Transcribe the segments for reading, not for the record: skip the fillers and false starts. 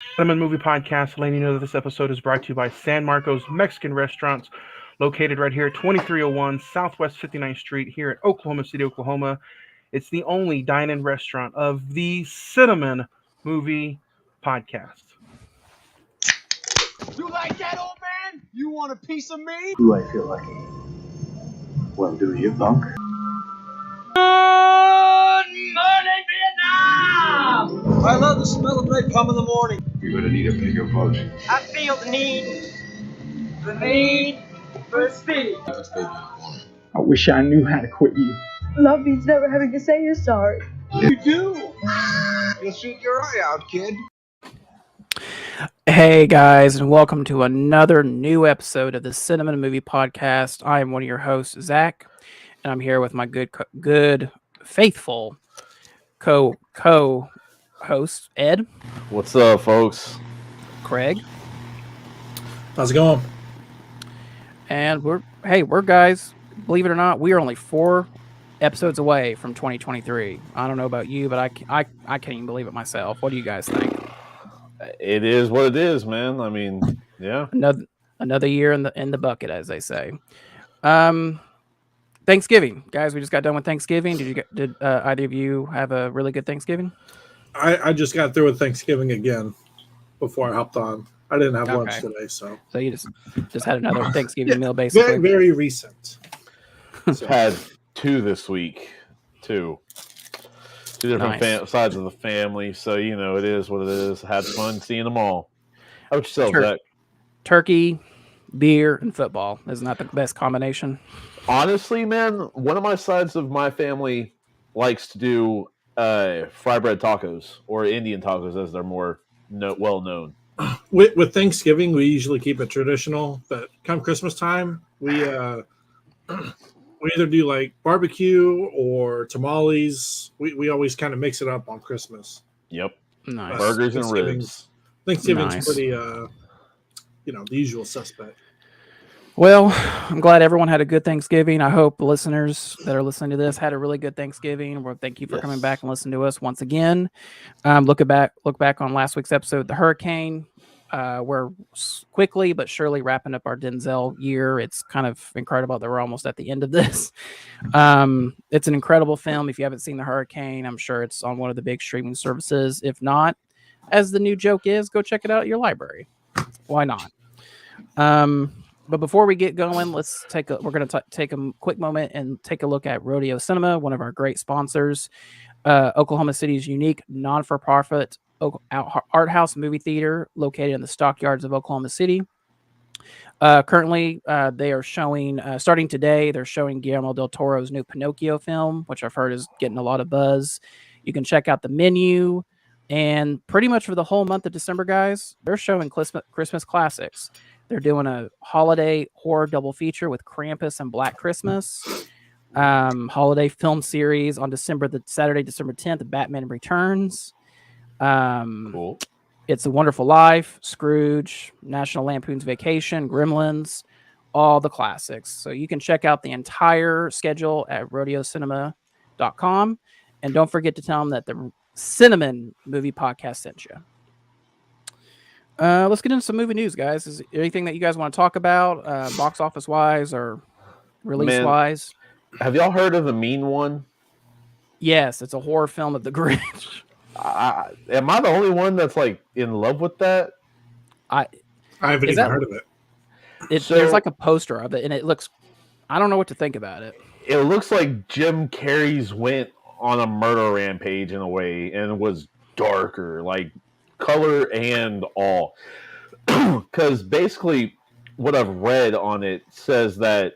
Cine-Men Movie Podcast, letting you know that this episode is brought to you by San Marcos Mexican Restaurants, located right here at 2301 Southwest 59th Street here in Oklahoma City, Oklahoma. It's the only dine-in restaurant of the Cine-Men Movie Podcast. You like that, old man? You want a piece of me? Do I feel lucky? Well, do you, punk? Good morning, Vietnam! I love the smell of napalm in the morning. You're gonna need a bigger boat. I feel the need for speed. I wish I knew how to quit you. Love means never having to say you're sorry. You do. You'll shoot your eye out, kid. Hey guys, and welcome to another new episode of the Cine-Men Movie Podcast. I am one of your hosts, Zach, and I'm here with my good, faithful co-host, Ed. What's up, folks? Craig. How's it going? And we're guys, believe it or not, we are only 4 episodes away from 2023. I don't know about you, but I can't even believe it myself. What do you guys think? It is what it is, man. I mean, yeah. Another year in the bucket, as they say. Thanksgiving, guys. We just got done with Thanksgiving. Did either of you have a really good Thanksgiving? I just got through with Thanksgiving again before I hopped on. I didn't have lunch today, so you just had another Thanksgiving meal, basically. Very, very recent. So. Had 2 this week, 2 different sides of the family, so you know it is what it is. Had fun seeing them all. How about yourself, Zach? Turkey, beer, and football. Isn't that the best combination? Honestly, man, one of my sides of my family likes to do fry bread tacos, or Indian tacos as they're more well known. With Thanksgiving, we usually keep it traditional, but come Christmas time, we either do like barbecue or tamales. We always kind of mix it up on Christmas. Yep. Nice. Burgers and ribs. Thanksgiving's nice. Pretty, the usual suspect. Well, I'm glad everyone had a good Thanksgiving. I hope listeners that are listening to this had a really good Thanksgiving. Well, thank you for coming back and listening to us once again. Look back on last week's episode, the hurricane. We're quickly but surely wrapping up our Denzel year. It's kind of incredible that we're almost at the end of this. It's an incredible film. If you haven't seen The Hurricane, I'm sure it's on one of the big streaming services. If not, as the new joke is, go check it out at your library. Why not? But before we get going, we're going to take a quick moment and take a look at Rodeo Cinema, one of our great sponsors. Oklahoma City's unique non-for-profit art house movie theater located in the stockyards of Oklahoma City. Currently, they are showing, starting today, they're showing Guillermo del Toro's new Pinocchio film, which I've heard is getting a lot of buzz. You can check out the menu, and pretty much for the whole month of December, guys, they're showing Christmas classics. They're doing a holiday horror double feature with Krampus and Black Christmas. Holiday film series on Saturday, December 10th, Batman Returns. Cool. It's a Wonderful Life, Scrooge, National Lampoon's Vacation, Gremlins, all the classics. So you can check out the entire schedule at rodeocinema.com. And don't forget to tell them that the Cine-Men Movie Podcast sent you. Let's get into some movie news, guys. Is there anything that you guys want to talk about, box office wise or release wise? Have y'all heard of The Mean One? Yes, it's a horror film of the Grinch. Am I the only one that's like in love with that? I haven't even heard of it. There's like a poster of it, and it looks. I don't know what to think about it. It looks like Jim Carrey's went on a murder rampage in a way, and was darker, like color and all. Because basically, what I've read on it says that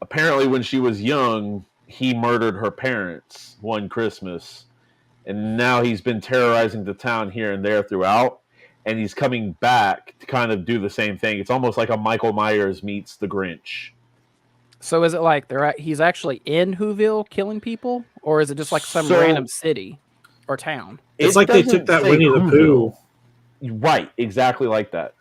apparently when she was young, he murdered her parents one Christmas. And now he's been terrorizing the town here and there throughout. And he's coming back to kind of do the same thing. It's almost like a Michael Myers meets the Grinch. So is it like he's actually in Whoville killing people? Or is it just like some random city or town? It's like they took that Winnie the Pooh. Right, exactly like that.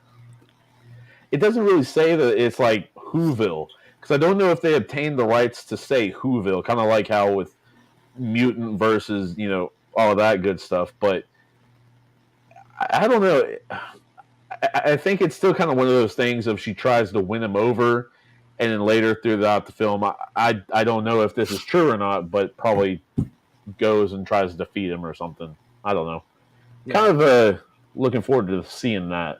It doesn't really say that it's like Whoville. Because I don't know if they obtained the rights to say Whoville. Kind of like how with Mutant versus, all of that good stuff. But I don't know. I think it's still kind of one of those things of she tries to win him over, and then later throughout the film, I don't know if this is true or not, but probably goes and tries to defeat him or something. I don't know. Yeah. Kind of looking forward to seeing that.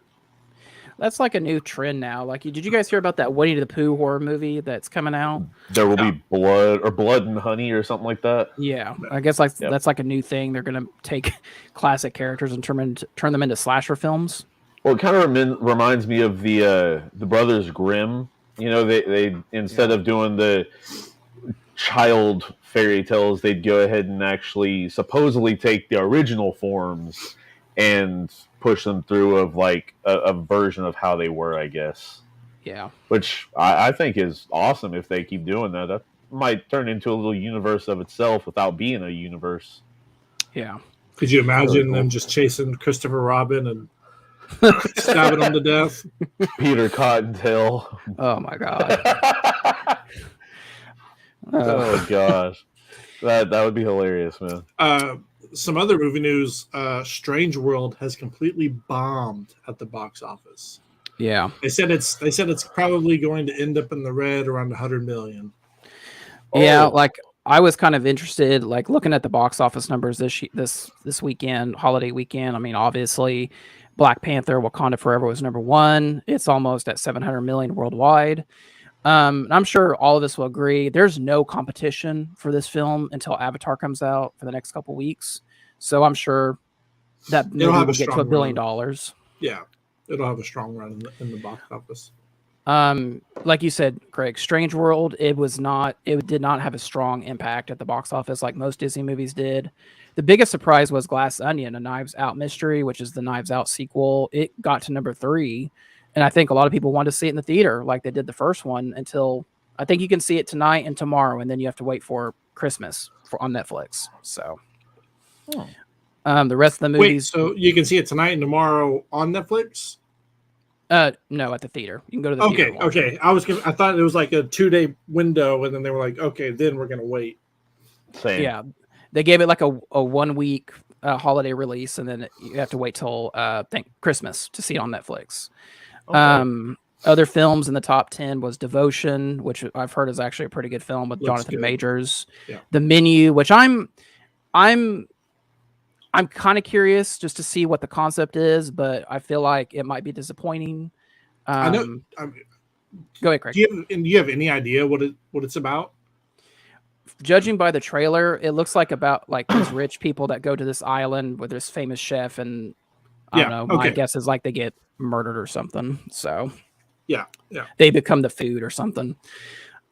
That's like a new trend now. Like, did you guys hear about that Winnie the Pooh horror movie that's coming out? There will be blood and honey or something like that. Yeah, I guess that's like a new thing. They're gonna take classic characters and turn them into slasher films. Well, it kind of reminds me of the Brothers Grimm. You know, they instead of doing the child fairy tales, they'd go ahead and actually supposedly take the original forms and push them through of like a version of how they were, I guess. Yeah. Which I think is awesome if they keep doing that. That might turn into a little universe of itself without being a universe. Yeah. Could you imagine them just chasing Christopher Robin and stabbing him to death? Peter Cottontail. Oh my god. Oh gosh. That would be hilarious, man. Some other movie news. Strange World has completely bombed at the box office. Yeah. They said it's probably going to end up in the red around 100 million. Yeah, like I was kind of interested, like looking at the box office numbers this weekend, holiday weekend. I mean, obviously, Black Panther: Wakanda Forever was number 1. It's almost at 700 million worldwide. I'm sure all of us will agree. There's no competition for this film until Avatar comes out for the next couple weeks. So I'm sure that movie will get to $1 billion. Yeah, it'll have a strong run in the box office. Like you said, Craig, Strange World, it did not have a strong impact at the box office like most Disney movies did. The biggest surprise was Glass Onion, a Knives Out mystery, which is the Knives Out sequel. It got to number 3. And I think a lot of people wanted to see it in the theater like they did the first one until I think you can see it tonight and tomorrow, and then you have to wait for Christmas on Netflix. So the rest of the movies. Wait, so you can see it tonight and tomorrow on Netflix? No, at the theater. You can go to the theater. Okay. I thought it was like a 2-day window, and then they were like, okay, then we're gonna wait. Same. Yeah, they gave it like a 1 week holiday release, and then you have to wait till Christmas to see it on Netflix. Okay. Other films in the top 10 was Devotion, which I've heard is actually a pretty good film with Jonathan Majors. Yeah. The Menu, which I'm kind of curious just to see what the concept is, but I feel like it might be disappointing. I know. Go ahead, Craig. Do you have any idea what it's about? Judging by the trailer, it looks like about like these rich people that go to this island with this famous chef, and I don't know. My guess is like they get murdered or something. So yeah, they become the food or something.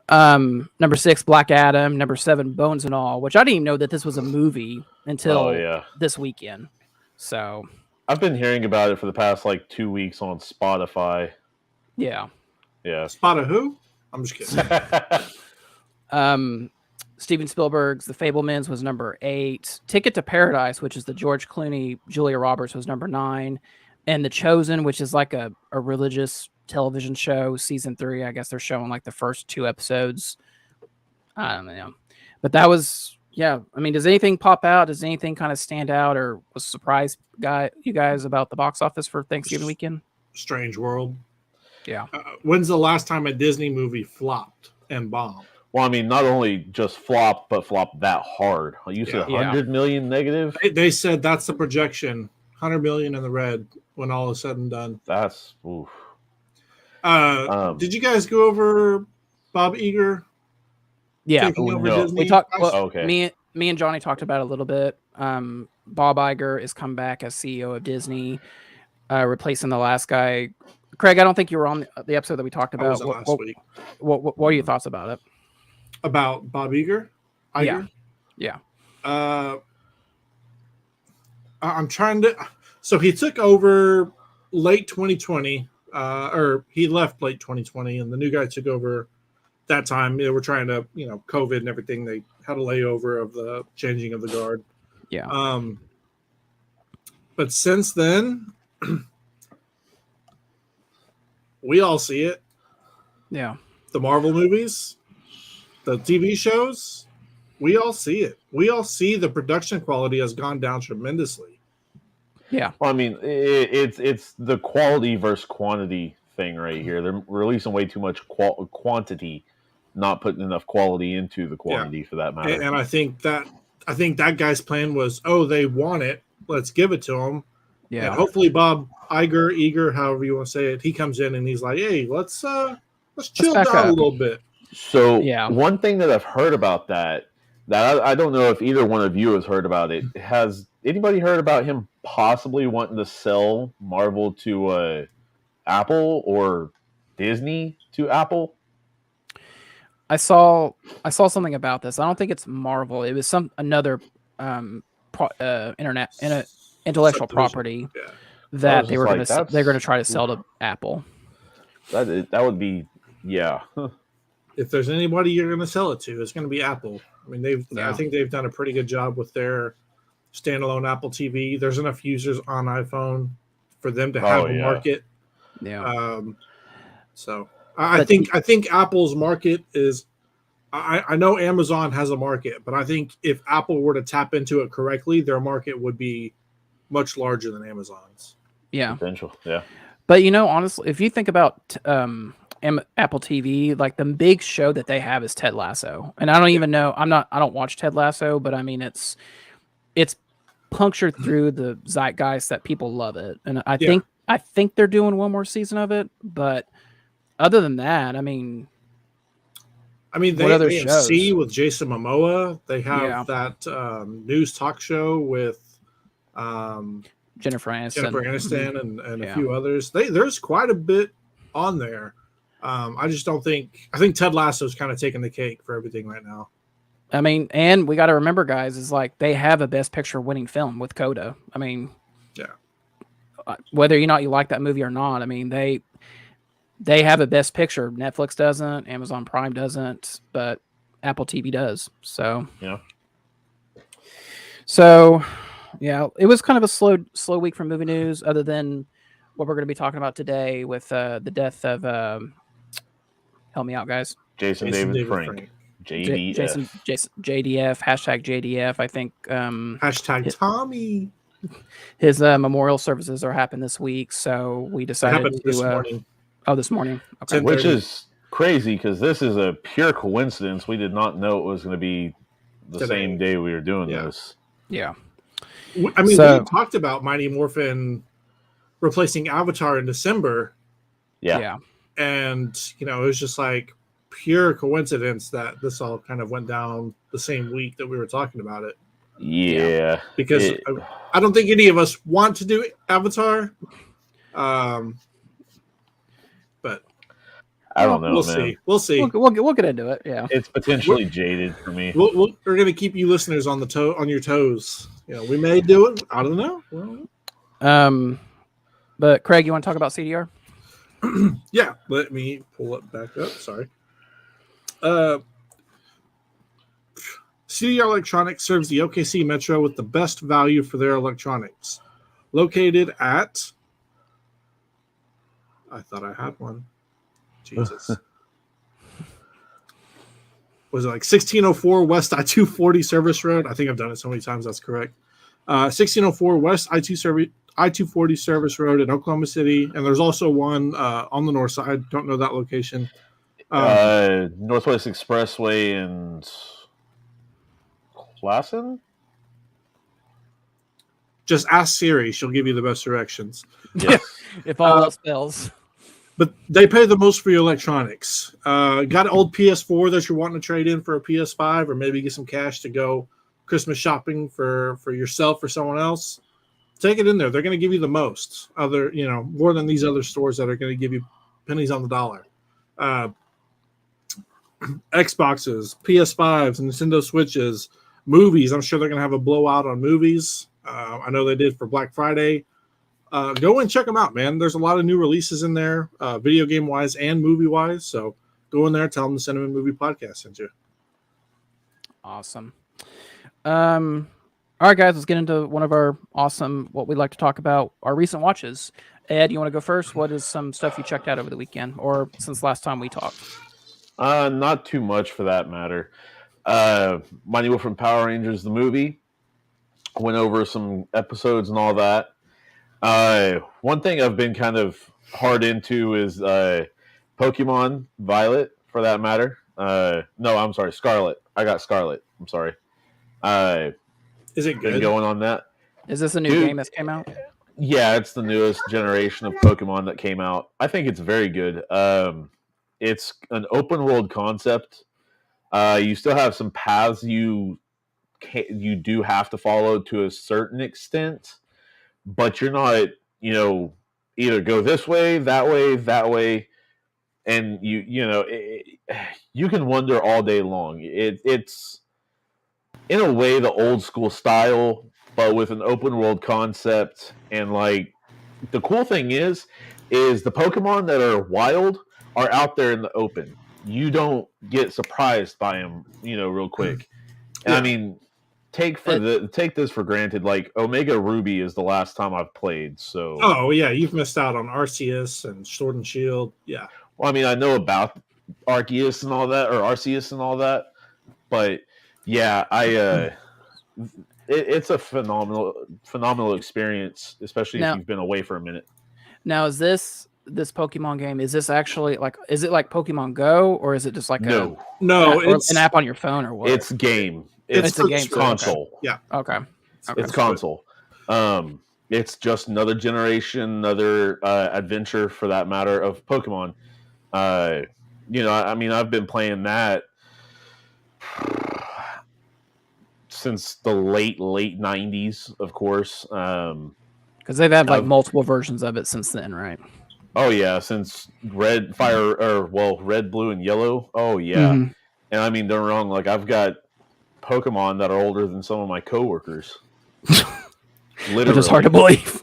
Number 6, Black Adam. Number 7, Bones and All, which I didn't even know that this was a movie until this weekend. So I've been hearing about it for the past like 2 weeks on Spotify. Yeah. Spotify who? I'm just kidding. Steven Spielberg's The Fablemans was number 8. Ticket to Paradise, which is the George Clooney, Julia Roberts, was number 9. And The Chosen, which is like a religious television show, season 3. I guess they're showing like the first 2 episodes. I don't know. But that was, I mean, does anything pop out? Does anything kind of stand out or was surprised you guys about the box office for Thanksgiving weekend? Strange World. Yeah. When's the last time a Disney movie flopped and bombed? Well, I mean, not only just flopped, but flopped that hard. You said 100 million negative? They said that's the projection. 100 million in the red when all is said and done. That's oof. Did you guys go over Bob Iger? Yeah, Disney? We talked. Well, me and Johnny talked about it a little bit. Bob Iger is come back as CEO of Disney, replacing the last guy. Craig, I don't think you were on the episode that we talked about. I wasn't last week. What are your thoughts about it? About Bob Iger? Yeah. I'm trying to. So he took over late 2020, or he left late 2020, and the new guy took over that time. They were trying to, COVID and everything. They had a layover of the changing of the guard. Yeah. But since then, we all see it. Yeah. The Marvel movies, the TV shows, we all see it. We all see the production quality has gone down tremendously. Yeah. Well, I mean, it's the quality versus quantity thing right here. They're releasing way too much quantity, not putting enough quality into the quantity for that matter. And I think that guy's plan was, oh, they want it, let's give it to them. Yeah. And hopefully Bob Iger, however you want to say it, he comes in and he's like, hey, let's chill back down up. a little bit. So Yeah. one thing that I've heard about that I don't know if either one of you has heard about it. Has anybody heard about him possibly wanting to sell Marvel to Apple or Disney to Apple? I saw something about this. I don't think it's Marvel. It was another intellectual property Yeah. that they're going to try to sell to Apple. That would be If there's anybody you're going to sell it to, it's going to be Apple. I mean, Yeah. I think they've done a pretty good job with their standalone Apple TV. There's enough users on iPhone for them to have a market. Yeah. So I think Apple's market is. I know Amazon has a market, but I think if Apple were to tap into it correctly, their market would be much larger than Amazon's. Yeah. potential. Yeah. But honestly, if you think about Apple TV, like the big show that they have is Ted Lasso, and I don't even know. I don't watch Ted Lasso, but I mean it's punctured through the zeitgeist that people love it, and I think they're doing one more season of it. But other than that, I mean, they have C with Jason Momoa. They have that news talk show with Jennifer Aniston and a few others. There's quite a bit on there. I just don't think. I think Ted Lasso's kind of taking the cake for everything right now. I mean, and we got to remember, guys, is like they have a Best Picture winning film with Coda. I mean, whether you like that movie or not, I mean they have a Best Picture. Netflix doesn't, Amazon Prime doesn't, but Apple TV does. So yeah, it was kind of a slow week for movie news, other than what we're going to be talking about today with the death of. Help me out, guys. Jason David Frank. JDF. JDF. Hashtag JDF. I think. Hashtag Tommy. His memorial services are happening this week, so we decided to. This morning. Oh, this morning. Okay. Which is crazy because this is a pure coincidence. We did not know it was going to be the same day we were doing this. Yeah. I mean, we talked about Mighty Morphin replacing Avatar in December. Yeah. And, it was just like pure coincidence that this all kind of went down the same week that we were talking about it. Yeah. Because I don't think any of us want to do Avatar. But I don't know, We'll man. see. We'll get into it. Yeah. It's potentially jaded for me. We're going to keep you listeners on your toes. We may do it. I don't know. But Craig, you want to talk about CDR? Yeah, let me pull it back up. Sorry. CDR Electronics serves the OKC Metro with the best value for their electronics. Located at... I thought I had one. Jesus. Was it like 1604 West I-240 Service Road? I think I've done it so many times, that's correct. 1604 West I-240 Service Road in Oklahoma City. And there's also one on the north side. Don't know that location. Northwest Expressway and Classen? Just ask Siri. She'll give you the best directions. Yes. If all else fails. But they pay the most for your electronics. Got an old PS4 that you're wanting to trade in for a PS5 or maybe get some cash to go Christmas shopping for yourself or someone else? Take it in there. They're going to give you the most. More than these other stores that are going to give you pennies on the dollar. Xboxes, PS5s, Nintendo Switches, movies. I'm sure they're going to have a blowout on movies. I know they did for Black Friday. Go and check them out, man. There's a lot of new releases in there, video game wise and movie wise. So go in there, tell them the Cine-Men Movie Podcast sent you. Awesome. All right, guys, let's get into one of our what we like to talk about, our recent watches. Ed, you want to go first? What is some stuff you checked out over the weekend or since last time we talked? Not too much for that matter. Mighty Morphin Power Rangers, the movie. Went over some episodes and all that. One thing I've been kind of hard into is Pokemon Violet, for that matter. No, I'm sorry, Scarlet. I got Scarlet. I'm sorry. Is it Been good? going on that. Is this a new Dude. game that came out? Yeah, it's the newest generation of Pokemon that came out. I think it's very good. It's an open world concept. You still have some paths you do have to follow to a certain extent, but you're not, either go this way, that way, and you can wander all day long. It's in a way the old school style, but with an open world concept. And like the cool thing is the Pokemon that are wild are out there in the open. You don't get surprised by them, real quick. And I mean, take this for granted. Like Omega Ruby is the last time I've played. So Oh yeah, you've missed out on Arceus and Sword and Shield. Yeah. Well, I mean, I know about Arceus and all that, or Arceus and all that, but yeah, it's a phenomenal experience, especially if you've been away for a minute. Now, is this Pokemon game? Is this actually is it like Pokemon Go, or is it just like it's an app on your phone, or what? It's game. It's a game console. Okay. Yeah. Okay. It's console. It's just another generation, another adventure, for that matter, of Pokemon. I mean, I've been playing that since the late 90s, of course. Because they've had like multiple versions of it since then, right? Oh yeah, since Red, Blue, and Yellow. Oh yeah, and I mean, they're wrong. Like I've got Pokemon that are older than some of my coworkers. Literally, which is hard to believe.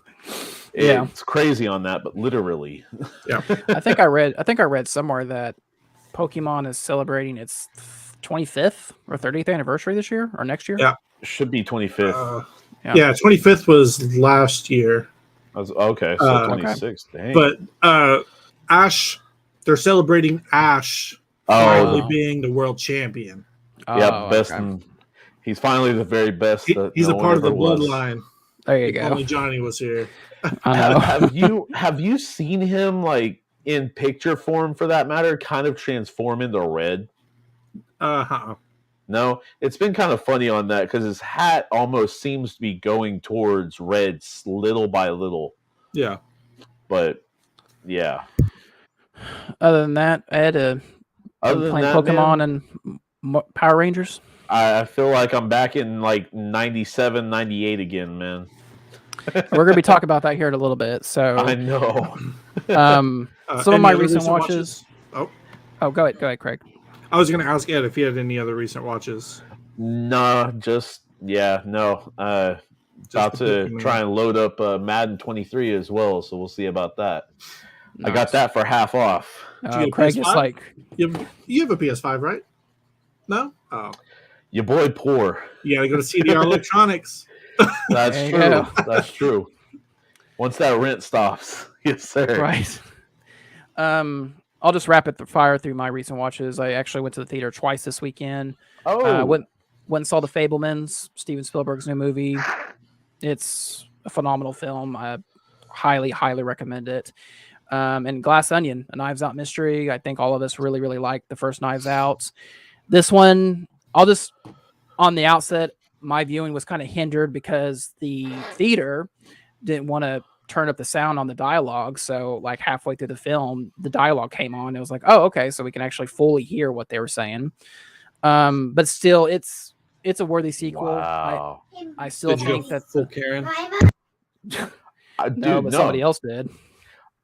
It's crazy on that, but literally. Yeah. I think I read somewhere that Pokemon is celebrating its 25th or 30th anniversary this year or next year. Yeah, should be 25th. Yeah, 25th was last year. Okay, so 26. Okay. But Ash, they're celebrating Ash finally being the world champion. Yeah, best. Okay. He's finally the very best. He's a part of the bloodline. There you go. Only Johnny was here. Have you seen him like in picture form, for that matter, kind of transform into red? No, it's been kind of funny on that because his hat almost seems to be going towards red little by little. Yeah, but yeah. Other than that, Ed, playing Pokemon and Power Rangers. I feel like I'm back in like 97, 98 again, man. We're going to be talking about that here in a little bit. So I know. Some of my recent watches. Oh, go ahead, Craig. I was going to ask Ed if he had any other recent watches. Nah, no. About to try and load up Madden 23 as well, so we'll see about that. Nice. I got that for half off. Craig is like, you have a PS5, right? No. Oh, your boy poor. You got to go to CDR Electronics. That's true. That's true. Once that rent stops, yes, sir. Right. I'll just fire through my recent watches. I actually went to the theater twice this weekend. Went and saw The Fabelmans, Steven Spielberg's new movie. It's a phenomenal film. I highly, highly recommend it. And Glass Onion, a Knives Out mystery. I think all of us really, really liked the first Knives Out. This one, on the outset, my viewing was kind of hindered because the theater didn't want to turn up the sound on the dialogue. So like halfway through the film, the dialogue came on. It was like, oh, okay. So we can actually fully hear what they were saying. But still, it's a worthy sequel. Wow. I still think that full Karen. No, but somebody else did.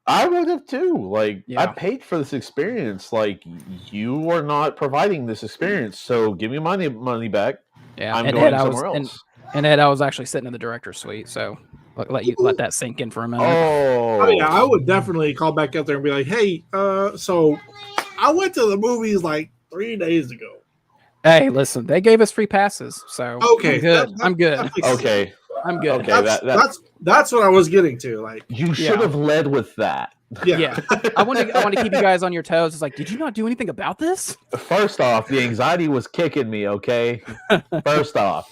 I would have too. Like, I paid for this experience. Like, you are not providing this experience, so give me my money back. Yeah, I'm going somewhere else. And Ed, I was actually sitting in the director's suite, so let that sink in for a minute. Oh yeah, I would definitely call back out there and be like, hey, so I went to the movies like 3 days ago. Hey, listen, they gave us free passes, so okay, I'm good. Okay. I'm good. Okay, that's what I was getting to. Like, you should have led with that. Yeah. I want to keep you guys on your toes. It's like, did you not do anything about this? First off, the anxiety was kicking me. Okay. First off,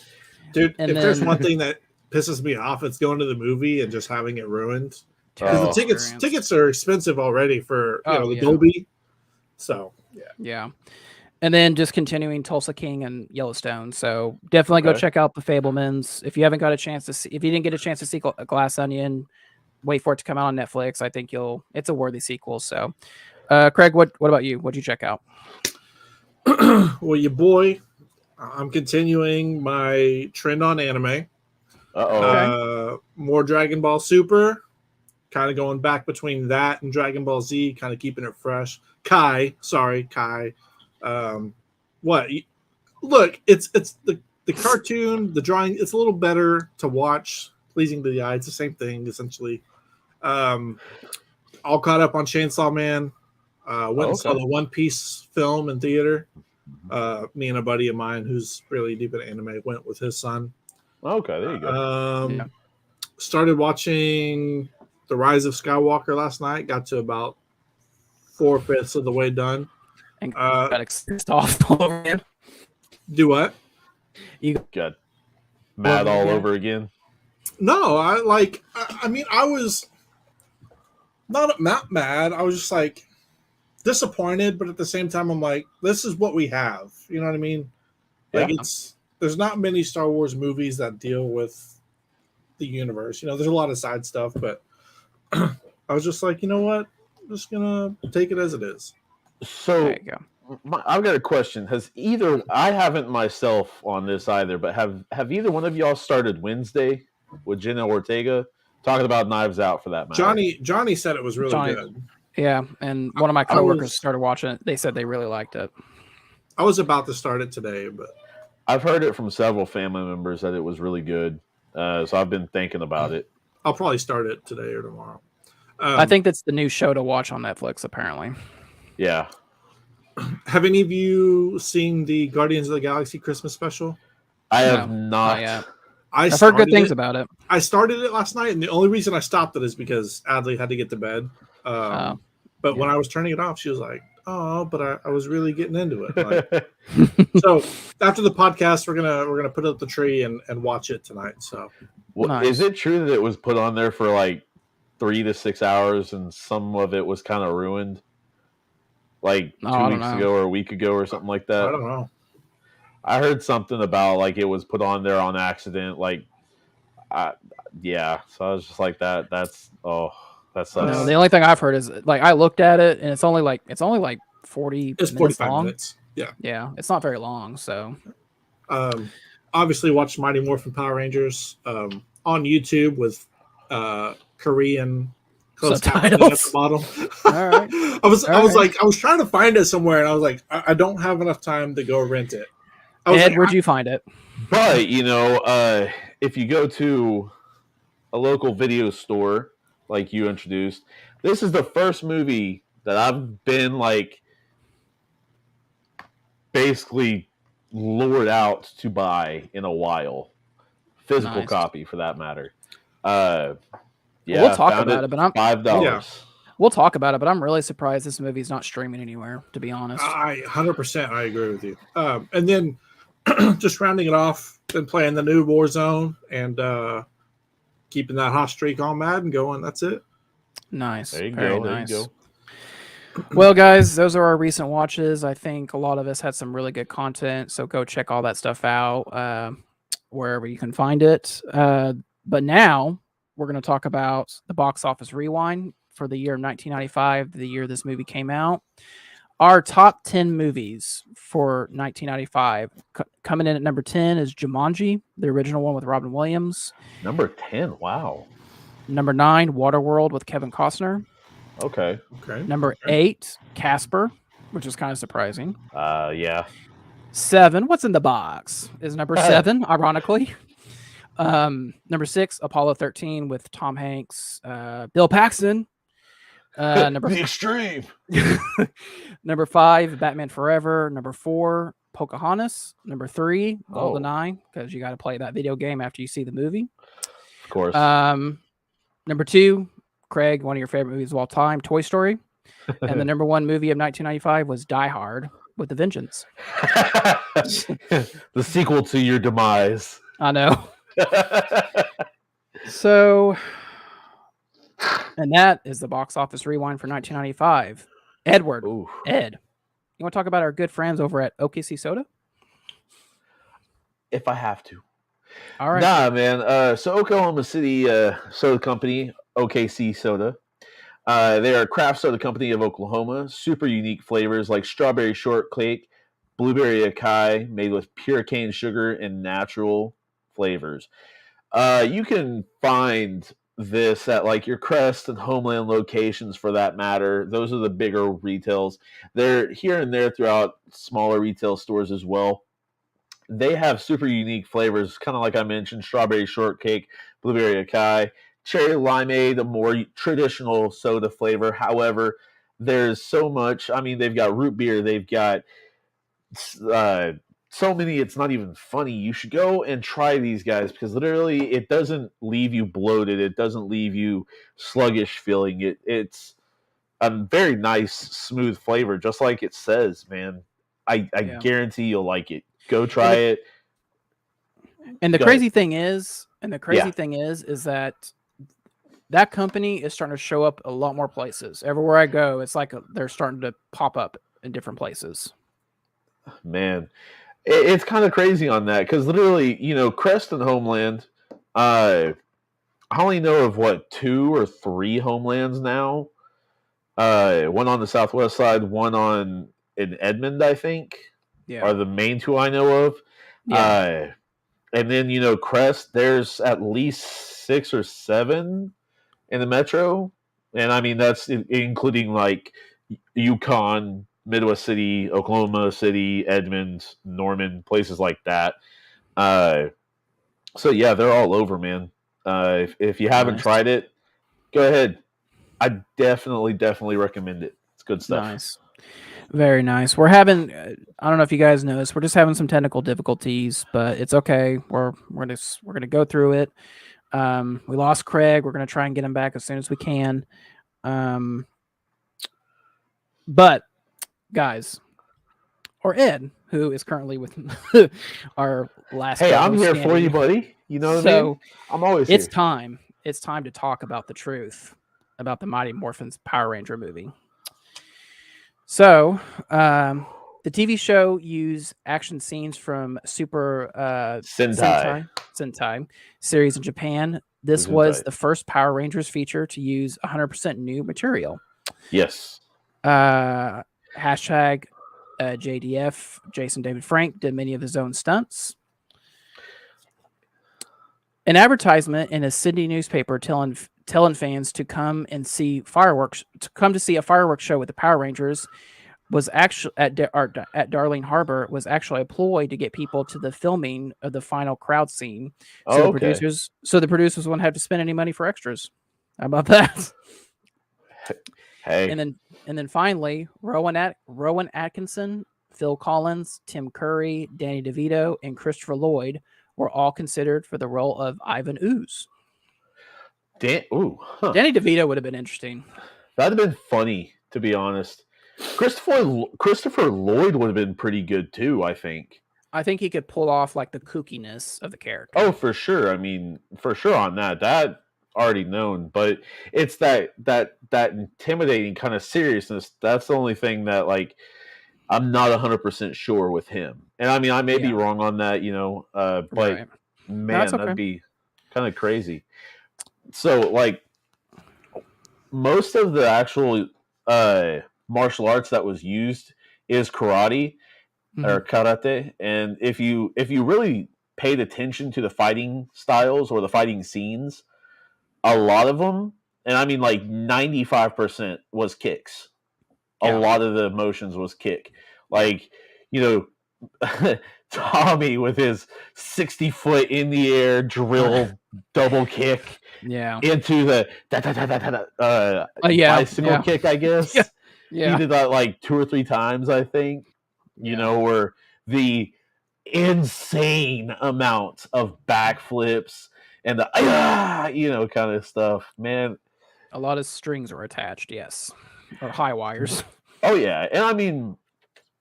dude, if there's one thing that pisses me off. It's going to the movie and just having it ruined. Because Oh. the tickets are expensive already for the Dolby. So yeah. And then just continuing Tulsa King and Yellowstone. So definitely go check out The Fablemans. If you haven't got a chance to see, if you didn't get a chance to see Glass Onion, wait for it to come out on Netflix. I think it's a worthy sequel. So, Craig, what about you? What'd you check out? Well, your boy, I'm continuing my trend on anime. More Dragon Ball Super. Kind of going back between that and Dragon Ball Z, kind of keeping it fresh. Kai. Look, it's the cartoon, the drawing. It's a little better to watch, pleasing to the eye. It's the same thing essentially. All caught up on Chainsaw Man. Went and saw the One Piece film in theater. Me and a buddy of mine who's really deep in anime went with his son. Okay, there you go. Started watching The Rise of Skywalker last night. Got to about 4/5 of the way done. And got experienced off all over again. Do what? You got mad all over again? No, I was not mad. I was just like disappointed, but at the same time, I'm like, this is what we have. You know what I mean? Like there's not many Star Wars movies that deal with the universe. There's a lot of side stuff, but I was just like, you know what? I'm just gonna take it as it is. So there you go. I've got a question. I haven't myself on this either, but have either one of y'all started Wednesday with Jenna Ortega talking about Knives Out for that matter? Johnny said it was really good. Yeah, and one of my coworkers started watching it. They said they really liked it. I was about to start it today, but I've heard it from several family members that it was really good. So I've been thinking about it. I'll probably start it today or tomorrow. I think that's the new show to watch on Netflix, apparently. Yeah. Have any of you seen the Guardians of the Galaxy Christmas special? I have not. Yet. I've heard good things about it. I started it last night, and the only reason I stopped it is because Adley had to get to bed. But when I was turning it off, she was like, "Oh, but I was really getting into it." Like, so after the podcast, we're gonna put up the tree and watch it tonight. So, Is it true that it was put on there for like 3 to 6 hours, and some of it was kind of ruined? Like 2 weeks ago or a week ago or something like that. I don't know. I heard something about like it was put on there on accident. Like, so I was just like that. That sucks. No, the only thing I've heard is like I looked at it and it's only like 40. It's 45 minutes. Yeah, it's not very long. So, obviously watched Mighty Morphin Power Rangers on YouTube with Korean subtitles at the bottom. All right. I was trying to find it somewhere, and I was like, I don't have enough time to go rent it. Ed, where'd you find it? But if you go to a local video store like you introduced, this is the first movie that I've been like basically lured out to buy in a while. Physical copy for that matter. We'll talk about it, but I'm $5. Yeah. We'll talk about it, but I'm really surprised this movie's not streaming anywhere, to be honest. 100% I agree with you. And then just rounding it off, been playing the new Warzone and keeping that hot streak on Madden going. That's it. Nice. There you Very go. nice. There you go. Well, guys, those are our recent watches. I think a lot of us had some really good content, so go check all that stuff out wherever you can find it. But now we're going to talk about the box office rewind for the year of 1995, the year this movie came out. Our top 10 movies for 1995. Coming in at number 10 is Jumanji, the original one with Robin Williams. Number 10, wow. Number 9, Waterworld with Kevin Costner. Okay. Number 8, Casper, which is kind of surprising. Yeah. 7, What's in the Box is number 7, ironically. Number 6, Apollo 13 with Tom Hanks, Bill Paxton. The Extreme. Number 5, Batman Forever. Number 4, Pocahontas. Number 3, GoldenEye, because you got to play that video game after you see the movie. Of course. Number 2, Craig, one of your favorite movies of all time, Toy Story. And the number 1 movie of 1995 was Die Hard with a Vengeance. The sequel to your demise. I know. So, and that is the box office rewind for 1995. Edward, Ooh. Ed, you want to talk about our good friends over at OKC Soda? If I have to. All right. Nah, man. So Oklahoma City Soda Company, OKC Soda. They are a craft soda company of Oklahoma. Super unique flavors like strawberry shortcake, blueberry acai, made with pure cane sugar and natural flavors. You can find this at like your Crest and Homeland locations for that matter. Those are the bigger retails. They're here and there throughout smaller retail stores as well. They have super unique flavors, kind of like I mentioned, strawberry shortcake, blueberry acai, cherry limeade, a more traditional soda flavor. However, there's so much. I mean, they've got root beer, they've got uh, so many. It's not even funny. You should go and try these guys because literally, it doesn't leave you bloated. It doesn't leave you sluggish feeling. It's a very nice, smooth flavor, just like it says, man. I guarantee you'll like it. Go try it. And the Go crazy ahead. thing is, is that that company is starting to show up a lot more places. Everywhere I go, it's like they're starting to pop up in different places. Man, it's kind of crazy on that because literally, Crest and Homeland, I only know of what 2 or 3 Homelands now. One on the southwest side, one in Edmond, I think, are the main 2 I know of. Yeah. And then Crest, there's at least 6 or 7 in the metro, and I mean that's including like Yukon, Midwest City, Oklahoma City, Edmond, Norman, places like that. So yeah, they're all over, man. If you haven't Nice. tried it, go ahead. I definitely recommend it. It's good stuff. Nice. Very nice. We're having, I don't know if you guys noticed, we're just having some technical difficulties, but it's okay. We're gonna go through it. We lost Craig. We're gonna try and get him back as soon as we can. But guys, or Ed, who is currently with our last. Hey, I'm here for you, buddy. You know what I mean? I'm always here. It's time. It's time to talk about the truth about the Mighty Morphin's Power Ranger movie. So, the TV show used action scenes from Super Sentai series in Japan. This was the first Power Rangers feature to use 100% new material. Yes. Hashtag JDF, Jason David Frank, did many of his own stunts. An advertisement in a Sydney newspaper telling fans to come and see fireworks, to come to see a fireworks show with the Power Rangers, was actually at Darling Harbor, was actually a ploy to get people to the filming of the final crowd scene. So the producers wouldn't have to spend any money for extras. How about that? Hey. And then finally, Rowan Atkinson, Phil Collins, Tim Curry, Danny DeVito, and Christopher Lloyd were all considered for the role of Ivan Ooze. Danny DeVito would have been interesting. That'd have been funny, to be honest. Christopher Lloyd would have been pretty good too, I think. I think he could pull off like the kookiness of the character. Oh, for sure. I mean, for sure on that. That already known, but it's that intimidating kind of seriousness. That's the only thing that like I'm not 100% sure with him. And I mean, I may be wrong on that, but right. Man, okay. That'd be kind of crazy. So like most of the actual martial arts that was used is karate or karate, and if you really paid attention to the fighting styles or the fighting scenes, a lot of them, and I mean like 95% was kicks. A lot of the motions was kick. Like, Tommy with his 60-foot in the air drill double kick into the bicycle kick, I guess. Yeah. He did that like 2 or 3 times, I think. Where the insane amount of backflips and the kind of stuff, man. A lot of strings are attached, yes, or high wires. Oh yeah, and I mean,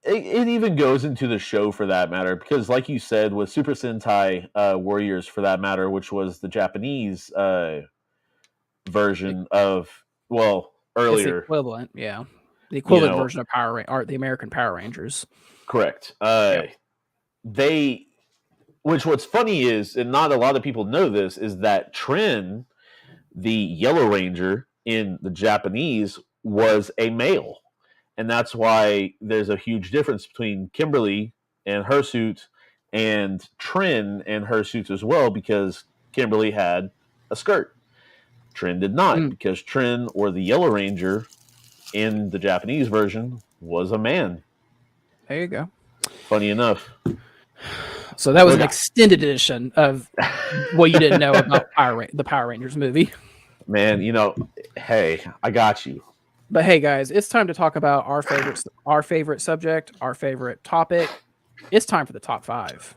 it even goes into the show for that matter, because like you said, with Super Sentai Warriors for that matter, which was the Japanese version of, well, It's the earlier, equivalent, yeah. The you equivalent know, version of the American Power Rangers. correct. Yep. They, which what's funny is, and not a lot of people know this, is that Trin, the Yellow Ranger in the Japanese, was a male. And that's why there's a huge difference between Kimberly and her suit and Trin and her suits as well, because Kimberly had a skirt. Trin did not, because Trin, or the Yellow Ranger in the Japanese version, was a man. There you go. Funny enough. So that was an extended edition of what you didn't know about the Power Rangers movie. Man, hey, I got you. But hey, guys, it's time to talk about our favorite subject, our favorite topic. It's time for the top 5.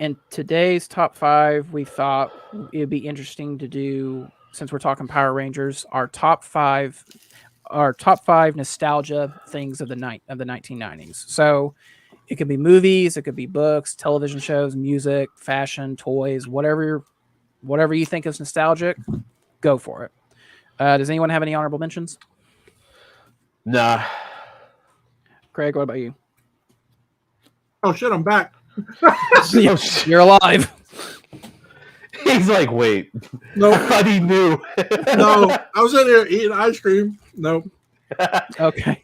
And today's top 5, we thought it'd be interesting to do, since we're talking Power Rangers, our top 5 nostalgia things of the 1990s. So it could be movies, it could be books, television shows, music, fashion, toys, whatever you think is nostalgic, go for it. Does anyone have any honorable mentions? Nah. Craig, what about you? Oh shit, I'm back. You're alive. He's like, wait. No, I thought he knew. no, I was in here eating ice cream. Nope. Okay.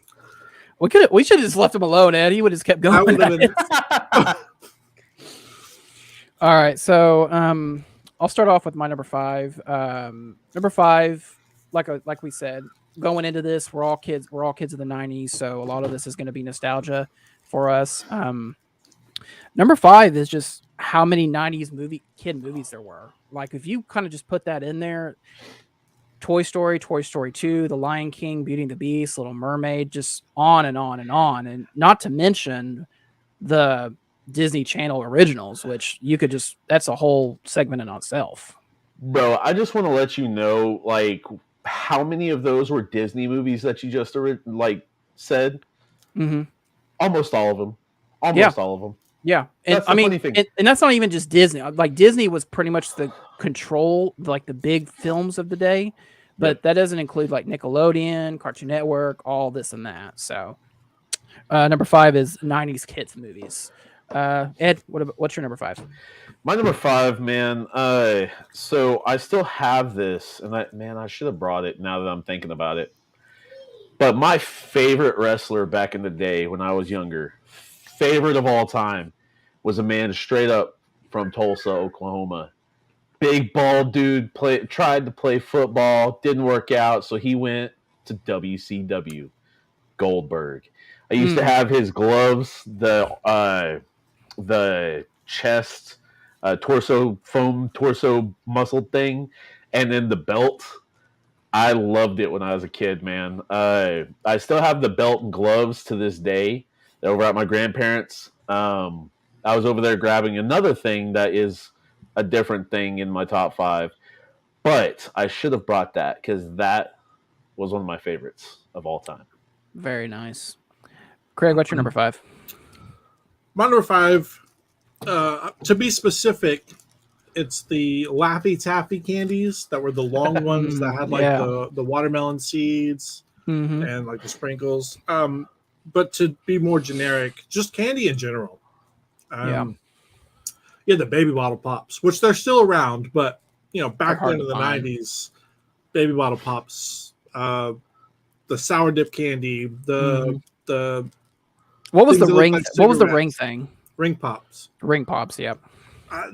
We should have just left him alone, Ed. He would have just kept I going. would have been. All right, so I'll start off with my number 5. Number 5, like we said, going into this, we're all kids of the 90s, so a lot of this is going to be nostalgia for us. Number 5 is just how many 90s kid movies there were. Like, if you kind of just put that in there, Toy Story 2, The Lion King, Beauty and the Beast, Little Mermaid, just on and on and on. And not to mention the Disney Channel originals, which that's a whole segment in itself. Bro, I just want to let you know, like, how many of those were Disney movies that you just said? Mm-hmm. Almost all of them. Almost all of them. Yeah, and That's the funny thing. And that's not even just Disney. Like, Disney was pretty much the control, like the big films of the day, but that doesn't include like Nickelodeon, Cartoon Network, all this and that. So, number 5 is 90s kids movies. Ed, what's your number 5? My number 5, man. So I still have this, and I should have brought it now that I'm thinking about it. But my favorite wrestler back in the day when I was younger, favorite of all time, was a man straight up from Tulsa, Oklahoma. Big bald dude, tried to play football, didn't work out, so he went to WCW. Goldberg. I used to have his gloves, the chest, torso muscle thing, and then the belt. I loved it when I was a kid, man. I still have the belt and gloves to this day. They're over at my grandparents'. I was over there grabbing another thing that is a different thing in my top 5, but I should have brought that because that was one of my favorites of all time. Very nice. Craig, what's your number 5? My number 5, to be specific, it's the Laffy Taffy candies that were the long ones that had like the watermelon seeds and like the sprinkles. But to be more generic, just candy in general. Yeah, the baby bottle pops, which they're still around, but back then in the 90s, baby bottle pops, the sour dip candy, the what was the ring? Like what was the ring thing? Ring pops. Ring pops. Yep.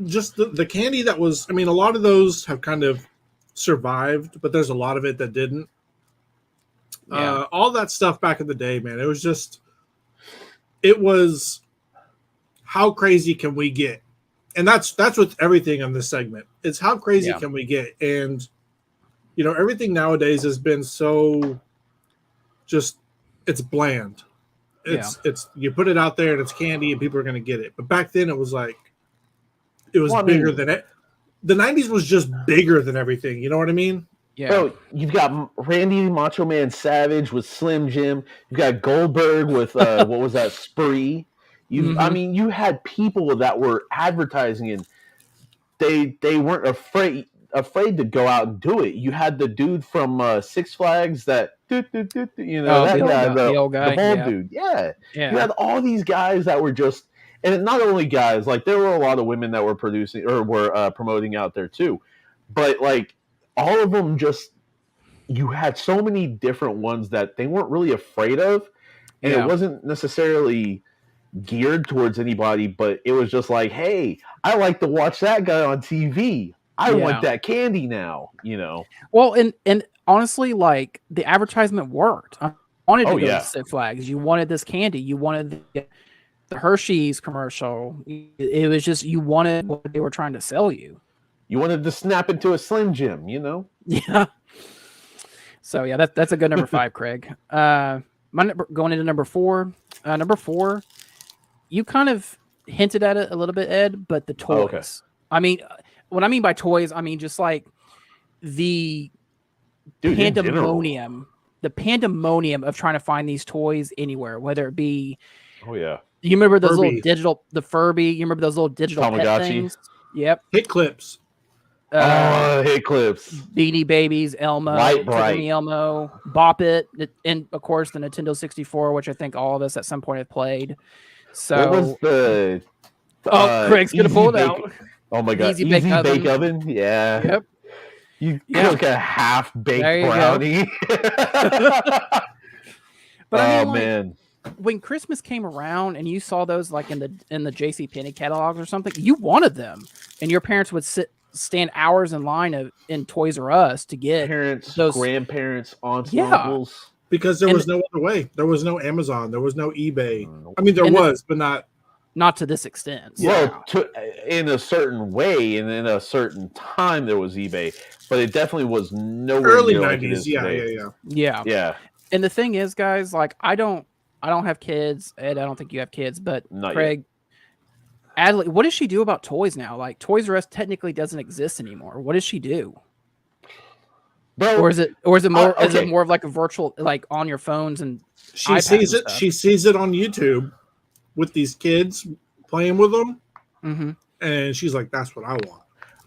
Just the candy that was. I mean, a lot of those have kind of survived, but there's a lot of it that didn't. Yeah. All that stuff back in the day, man. It was how crazy can we get? And that's with everything on this segment. It's how crazy can we get? And everything nowadays has been so just it's bland. It's you put it out there and it's candy and people are gonna get it. But back then it was like bigger than it. The 90s was just bigger than everything, you know what I mean? Yeah. Bro, you've got Randy Macho Man Savage with Slim Jim. You've got Goldberg with what was that, Spree. I mean, you had people that were advertising, and they weren't afraid to go out and do it. You had the dude from Six Flags that that guy, the old the guy, bald yeah. dude. Yeah. Yeah. You had all these guys that were just, and not only guys, like there were a lot of women that were producing or were promoting out there too, but like all of them just, you had so many different ones that they weren't really afraid of, and it wasn't necessarily geared towards anybody, but it was just like, hey, I like to watch that guy on TV. I want that candy now, Well, and honestly, like the advertisement worked. I wanted to go yeah. to Six Flags. You wanted this candy. You wanted the Hershey's commercial. It was just, you wanted what they were trying to sell you. You wanted to snap into a Slim Jim, Yeah. So yeah, that's a good number 5, Craig. My going into number 4. Number 4, you kind of hinted at it a little bit, Ed, but the toys. Oh, okay. I mean, what I mean by toys, I mean just like the pandemonium of trying to find these toys anywhere, whether it be. Oh yeah. You remember those Furby. little digital, the Furby? You remember those little digital pet Tamagotchi? things? Yep. Hit clips. Hit clips. Beanie Babies, Elmo, Light Bright. Tickle Me Elmo, Bop It, and of course the Nintendo 64, which I think all of us at some point have played. So What was the? Craig's gonna Easy pull it Bake- out. Oh my god! Easy Easy Bake Bake Oven. Oven. Yeah. Yep. You Yeah. cook a half baked There you go. brownie. But I mean, like, man. when Christmas came around and you saw those like in the JCPenney catalogs or something, you wanted them, and your parents would stand hours in line in Toys R Us to get Parents, those. grandparents, aunts, Yeah. uncles. Because there And- was no other way. There was no Amazon. There was no eBay. Nope. I mean, there And was, but not to this extent. Well, in a certain way and in a certain time, there was eBay, but it definitely was nowhere early near like it 90s. is Yeah, today. yeah. Yeah. Yeah. And the thing is, guys, like I don't have kids, Ed. I don't think you have kids, but Not Craig, Adley, what does she do about toys now? Like Toys R Us technically doesn't exist anymore. What does she do? Bro, Or is it more is it okay. more of like a virtual, like on your phones and She iPads sees and it. stuff? She sees it on YouTube with these kids playing with them, Mm-hmm. and she's like, "That's what I want."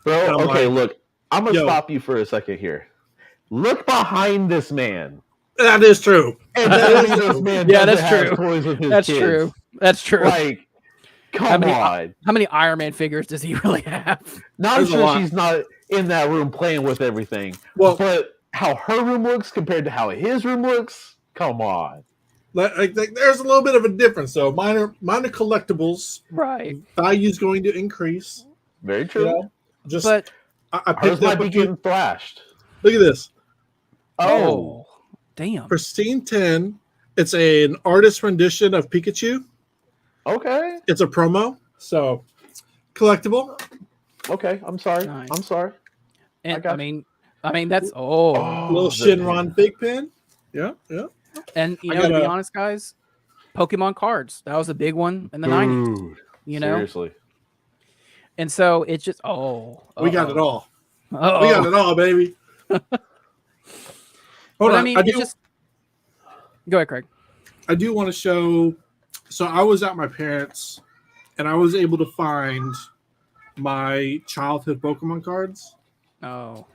Bro, And I'm okay, like, look, I'm gonna yo. stop you for a second here. Look behind this man. That is true. And this man Yeah, doesn't that's have true. toys with his That's kids. true. That's true. Like, come on. How many Iron Man figures does he really have? Now I'm There's a sure lot. she's not in that room playing with everything. Well- but how her room looks compared to how his room looks, come on. Like, there's a little bit of a difference, though. Minor collectibles. Right. Value's going to increase. Very You true. know, just But I Hers picked might up be a few. getting thrashed. Look at this. oh, damn. Pristine 10. It's an artist rendition of Pikachu. Okay. It's a promo, so collectible. Okay. I'm sorry. Nice. I'm sorry. And got I mean that's oh. Little the Shinron pen. fig pen. Yeah, yeah. And I to be gotta- honest, guys, Pokemon cards. That was a big one in the 90s. Dude, You know? seriously. And so it's just We got it all. Uh-oh. We got it all, baby. Hold But on. I mean, I it's do, just go ahead, Craig. I do want to show. So I was at my parents', and I was able to find my childhood Pokemon cards. Oh,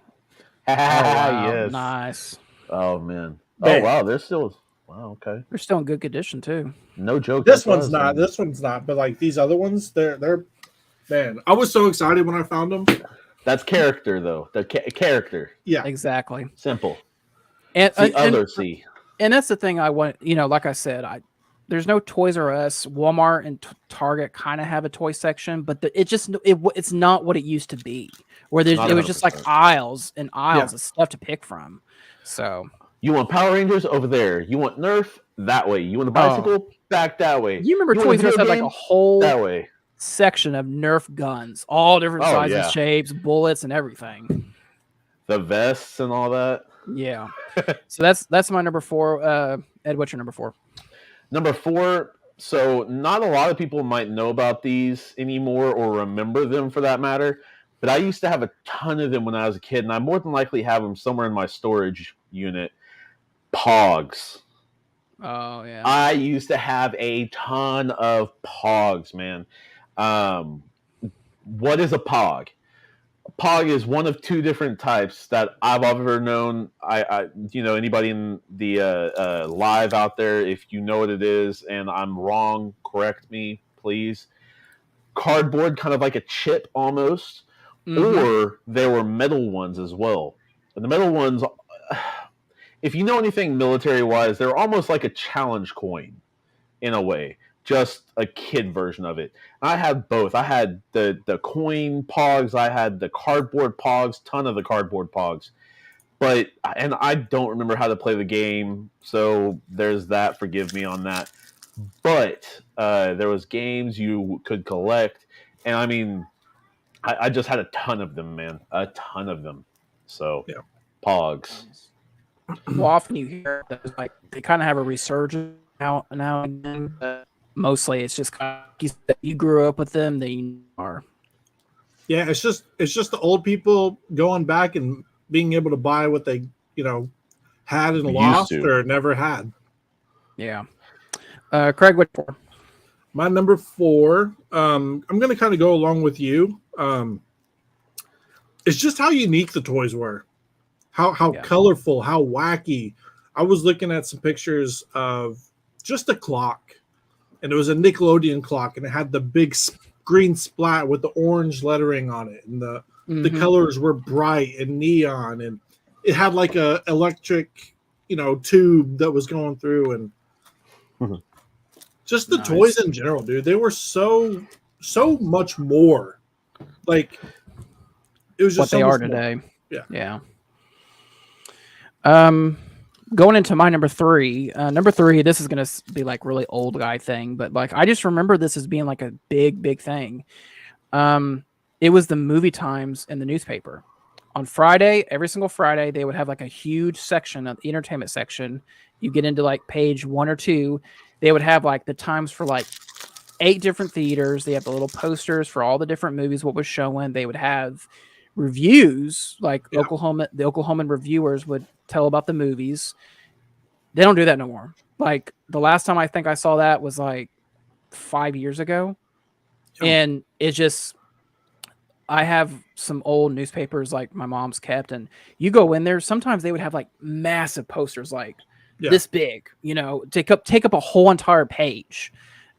Ah, yes. nice. Oh man. Man. Oh wow. They're still. Wow. Okay. They're still in good condition too. No joke. This that's what I one's was not. thinking. This one's not. But like these other ones, they're. Man, I was so excited when I found them. That's character though. The character. Yeah, Exactly. Simple. And C. and that's the thing I want. You know, like I said, there's no Toys R Us. Walmart and Target kind of have a toy section, but it's not what it used to be. Where Not it was just like 100%. aisles and aisles Yeah. of stuff to pick from. So You want Power Rangers over there. You want Nerf that way. You want a bicycle back that way. you remember want a Toys R Us video had like a game? whole That way. section of Nerf guns, all different Oh, sizes, yeah. shapes, bullets, and everything. The vests and all that. Yeah. So that's my number 4. Ed, what's your number 4? Number 4. So not a lot of people might know about these anymore or remember them for that matter. but I used to have a ton of them when I was a kid, and I more than likely have them somewhere in my storage unit. Pogs. Oh yeah. I used to have a ton of Pogs, man. What is a Pog? A Pog is one of two different types that I've ever known. Anybody in the live out there, if you know what it is, and I'm wrong, correct me, please. Cardboard, kind of like a chip almost, or there were metal ones as well. And the metal ones, if you know anything military-wise, they're almost like a challenge coin in a way, just a kid version of it. I had both. I had the coin Pogs. I had the cardboard Pogs, ton of the cardboard Pogs. And I don't remember how to play the game, so there's that. Forgive me on that. But there was games you could collect, and I mean, I just had a ton of them, man. A ton of them. So, yeah. Pogs. Well, often you hear that like they kind of have a resurgence now and again, but mostly it's just kind of, you grew up with them, then you are. Yeah, it's just the old people going back and being able to buy what they had and lost or never had. Yeah. Craig, what for? My number 4, I'm going to kind of go along with you. It's just how unique the toys were, how colorful, how wacky. I was looking at some pictures of just a clock, and it was a Nickelodeon clock, and it had the big green splat with the orange lettering on it, and the colors were bright and neon, and it had like a electric, tube that was going through, and just the toys in general, dude. They were so much more. Like it was just what they are today. Yeah. Yeah. Going into my number 3. Number 3, this is gonna be like really old guy thing, but like I just remember this as being like a big thing. It was the movie times in the newspaper. On Friday, every single Friday, they would have like a huge section of the entertainment section. You get into like page 1 or 2. They would have like the times for like 8 different theaters. They have the little posters for all the different movies, what was showing. They would have reviews, like the Oklahoman reviewers would tell about the movies. They don't do that no more. Like the last time I think I saw that was like 5 years ago. And it's just, I have some old newspapers like my mom's kept, and you go in there, sometimes they would have like massive posters like this big, take up a whole entire page.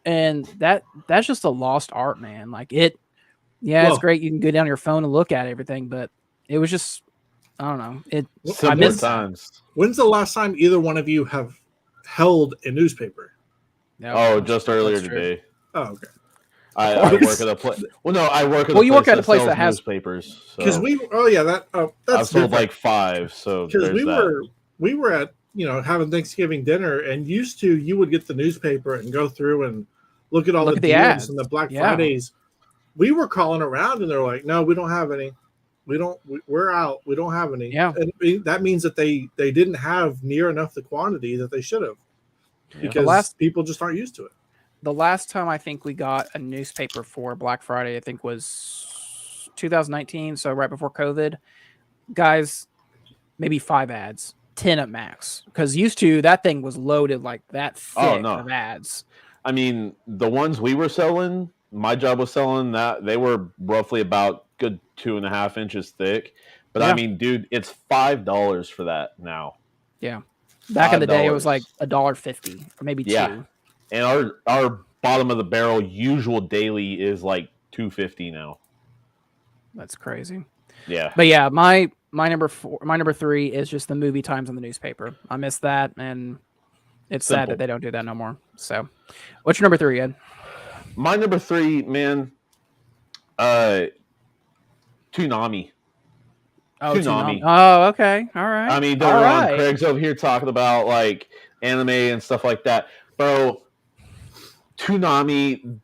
And that's just a lost art, man. Like it's great. You can go down your phone and look at everything, but it was just, I don't know. I miss times. When's the last time either one of you have held a newspaper? No, just earlier today. Oh, okay. I work at a place. Well, no, I work at. You work at a place that has newspapers. Because that's I've sold like 5. So because we were at having Thanksgiving dinner, and you would get the newspaper and go through and look at all the ads and the Black Fridays. We were calling around, and they're like, "No, we don't have any. We're out. We don't have any." Yeah, and that means that they didn't have near enough the quantity that they should have, because people just aren't used to it. The last time I think we got a newspaper for Black Friday, I think was 2019, so right before COVID. Guys, maybe 5 ads, 10 at max. Because used to, that thing was loaded like that thick of ads. I mean, the ones we were selling, my job was selling that, they were roughly about good 2.5 inches thick. But I mean, dude, it's $5 for that now. Yeah. Back in the day, it was like $1.50 or maybe $2. And our bottom of the barrel usual daily is like $2.50 now. That's crazy. Yeah. But yeah, my number 3 is just the movie times in the newspaper. I miss that, and it's sad that they don't do that no more. So, what's your number 3, Ed? My number 3, man, Toonami. Oh, Toonami. Oh, okay. All right. I mean, don't wrong. Craig's over here talking about like anime and stuff like that. Bro, Toonami,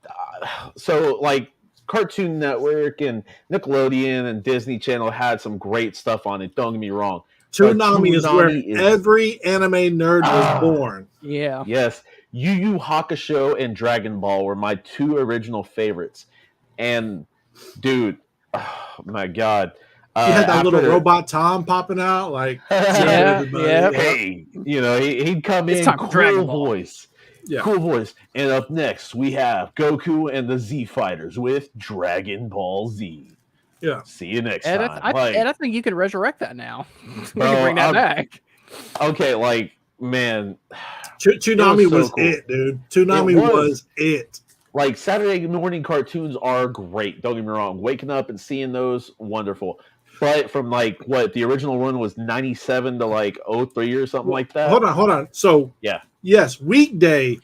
so like Cartoon Network and Nickelodeon and Disney Channel had some great stuff on it. Don't get me wrong. Toonami is where every anime nerd was born. Yeah. Yes. Yu Yu Hakusho and Dragon Ball were my 2 original favorites. And dude, Oh my god. He had that little after- robot Tom popping out, like Yeah, everybody. yeah. Hey, he'd come It's in, time for Dragon cool Ball. voice. Yeah. Cool voice. And up next, we have Goku and the Z Fighters with Dragon Ball Z. Yeah. See you next Ed, time. Ed, I think you can resurrect that now. We Bro, can bring that back. Okay, like, man. Toonami so was cool. it, dude. Toonami It was. was it. Like, Saturday morning cartoons are great. Don't get me wrong. Waking up and seeing those, wonderful. But from, like, what, the original one was 97 to, like, 03 or something like that? Hold on. So, Yeah. yes, weekday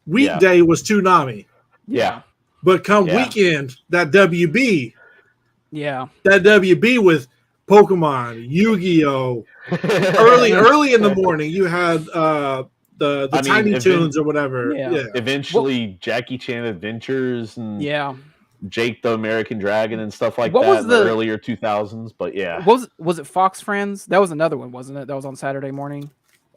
was Toonami. Yeah. But come Yeah. weekend, that WB with Pokemon, Yu-Gi-Oh! early in the morning, you had the Tiny Toons or whatever. Yeah. Eventually, Jackie Chan Adventures and Jake the American Dragon and stuff like What that was in the the- earlier 2000s. But yeah. Was it Fox Friends? That was another one, wasn't it? That was on Saturday morning.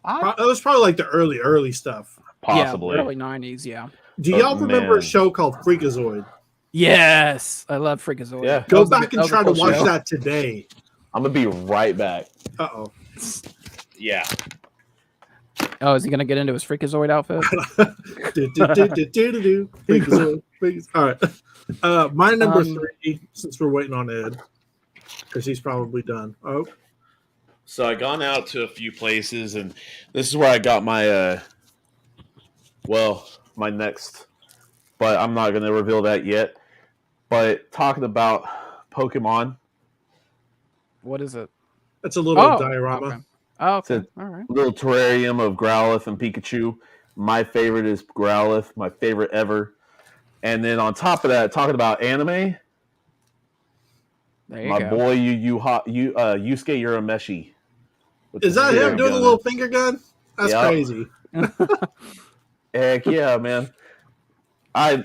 It was probably like the early stuff. Possibly. Yeah, early 90s, yeah. Do y'all remember man. a show called Freakazoid? Yes. I love Freakazoid. Yeah. Go was a back good- and that try was to a cool watch show. that today. I'm going to be right back. Uh-oh. Yeah. Oh, is he going to get into his Freakazoid outfit? Freakazoid. All right. My number 3, since we're waiting on Ed, because he's probably done. Oh, So I gone out to a few places, and this is where I got my, my next, but I'm not going to reveal that yet. But talking about Pokemon, What is it? that's a little Oh, diorama. okay. Oh, okay. It's All right. little terrarium of Growlithe and Pikachu. My favorite is Growlithe, my favorite ever. And then on top of that, talking about anime, There you my go. boy Yusuke Urameshi. with Is the that finger him doing a gun. little finger gun? That's Yep. crazy. Heck yeah, man. I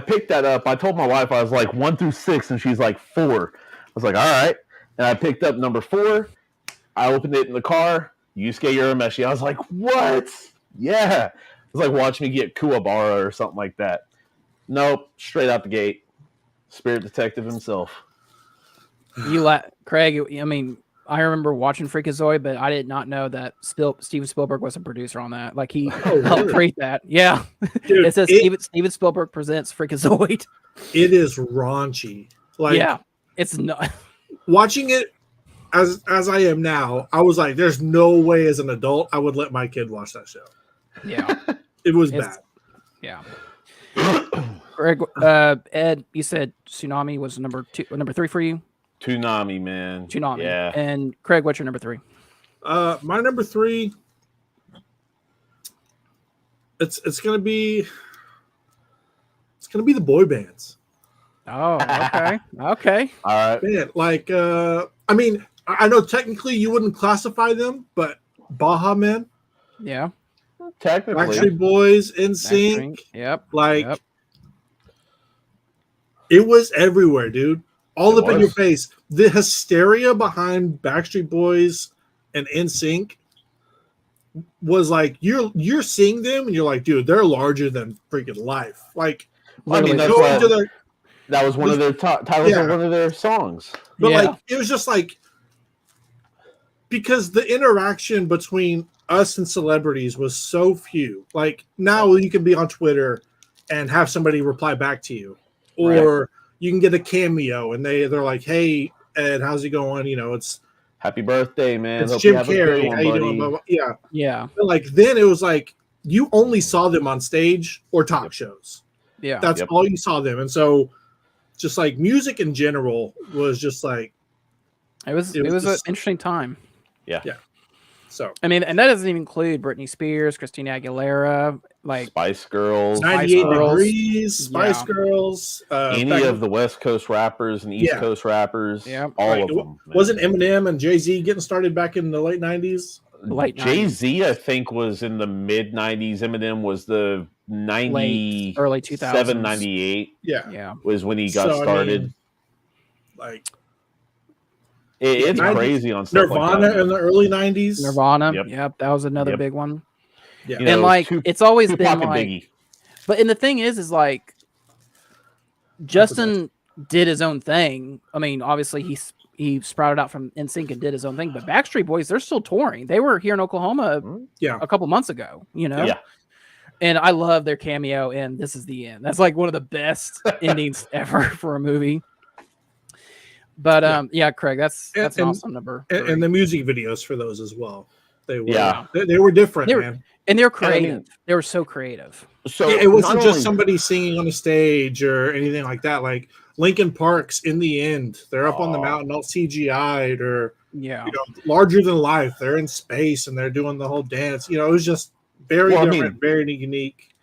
picked that up. I told my wife I was like 1 through 6, and she's like 4. I was like, all right. And I picked up number 4. I opened it in the car. Yusuke Urameshi. I was like, what? Yeah. It was like watching me get Kuwabara or something like that. Nope. Straight out the gate. Spirit Detective himself. Craig, I mean, I remember watching Freakazoid, but I did not know that Steven Spielberg was a producer on that. Like, he helped create that. Yeah. Dude, It says Steven Spielberg presents Freakazoid. It is raunchy. Like, Yeah. It's not. watching it as I am now, I was like, there's no way as an adult I would let my kid watch that show. Yeah. It was It's- bad. Yeah. Greg, Ed, you said Tsunami was number 3 for you? Toonami, man. Tsunami. Yeah. And Craig, what's your number 3? My number 3, it's gonna be the boy bands. Oh, okay. Okay. All right. Man, like I mean, I know technically you wouldn't classify them, but Baha Men, Yeah. Technically. Backstreet Boys, NSYNC, Yep. like Yep. it was everywhere, dude. All It up in your was. face. The hysteria behind Backstreet Boys and NSYNC was like you're seeing them and you're like, dude, they're larger than freaking life. Like, I mean, that's go why into their, that was one of their titles Yeah. of one of their songs. but Yeah. like it was just like because the interaction between us and celebrities was so few. Like now you can be on Twitter and have somebody reply back to you, or you can get a cameo and they're like, "Hey, Ed, how's it going?" You know, it's Happy birthday, man. it's Hope you Jim have a good Carrey. one, How you buddy. doing? Blah, blah. Yeah, Yeah. but like then it was like you only saw them on stage or talk shows. Yeah. That's Yep. all you saw them, and so just like music in general was just like It was It was an just- interesting time. so. I mean, and that doesn't even include Britney Spears, Christina Aguilera, like Spice Girls. 98 Girls. Degrees, Spice Yeah. Girls, Any back- of the West Coast rappers and East Yeah. Coast rappers. Yeah. All right, of them. man. wasn't Eminem and Jay-Z getting started back in the late 90s? late Jay-Z, I think, was in the mid 90s. Eminem was the 97, early 2000s. 98 Yeah. Yeah. was when he got So, I started. mean, like It's 90s crazy on stuff Nirvana like that. in the early 90s. Nirvana. Yep. Yep. That was another Yep. big one. Yeah. You And know, like, it's always Tupac been and like, Biggie. but and the thing is like, Justin did his own thing. I mean, obviously he sprouted out from NSYNC and did his own thing, but Backstreet Boys, they're still touring. They were here in Oklahoma a couple months ago, you know? Yeah. And I love their cameo in This Is the End. That's like one of the best endings ever for a movie. But yeah, Craig, that's an awesome number. And the music videos for those as well. They were they were different, man. And they're creative. I mean, they were so creative. So it wasn't just somebody singing on a stage or anything like that. Like Linkin Park's In the End, they're up on the mountain, all CGI'd, or larger than life. They're in space and they're doing the whole dance. You know, it was just very different, very unique.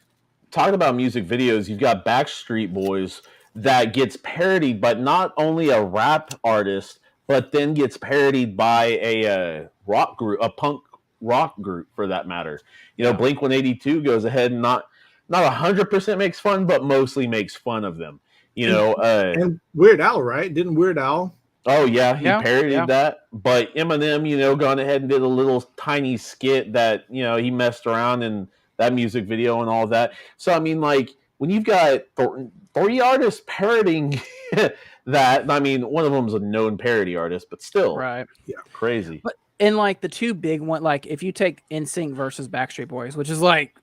Talking about music videos, you've got Backstreet Boys that gets parodied, but not only a rap artist, but then gets parodied by a rock group, a punk rock group for that matter. You know, Blink-182 goes ahead and not 100% makes fun, but mostly makes fun of them. You know, and Weird Al, right? Didn't Weird Al? Oh yeah, he parodied that. But Eminem, you know, gone ahead and did a little tiny skit that, you know, he messed around in that music video and all that. So I mean, like when you've got three artists parodying that, I mean, one of them's a known parody artist, but still, crazy. But and like the two big one, like if you take NSYNC versus Backstreet Boys, which is like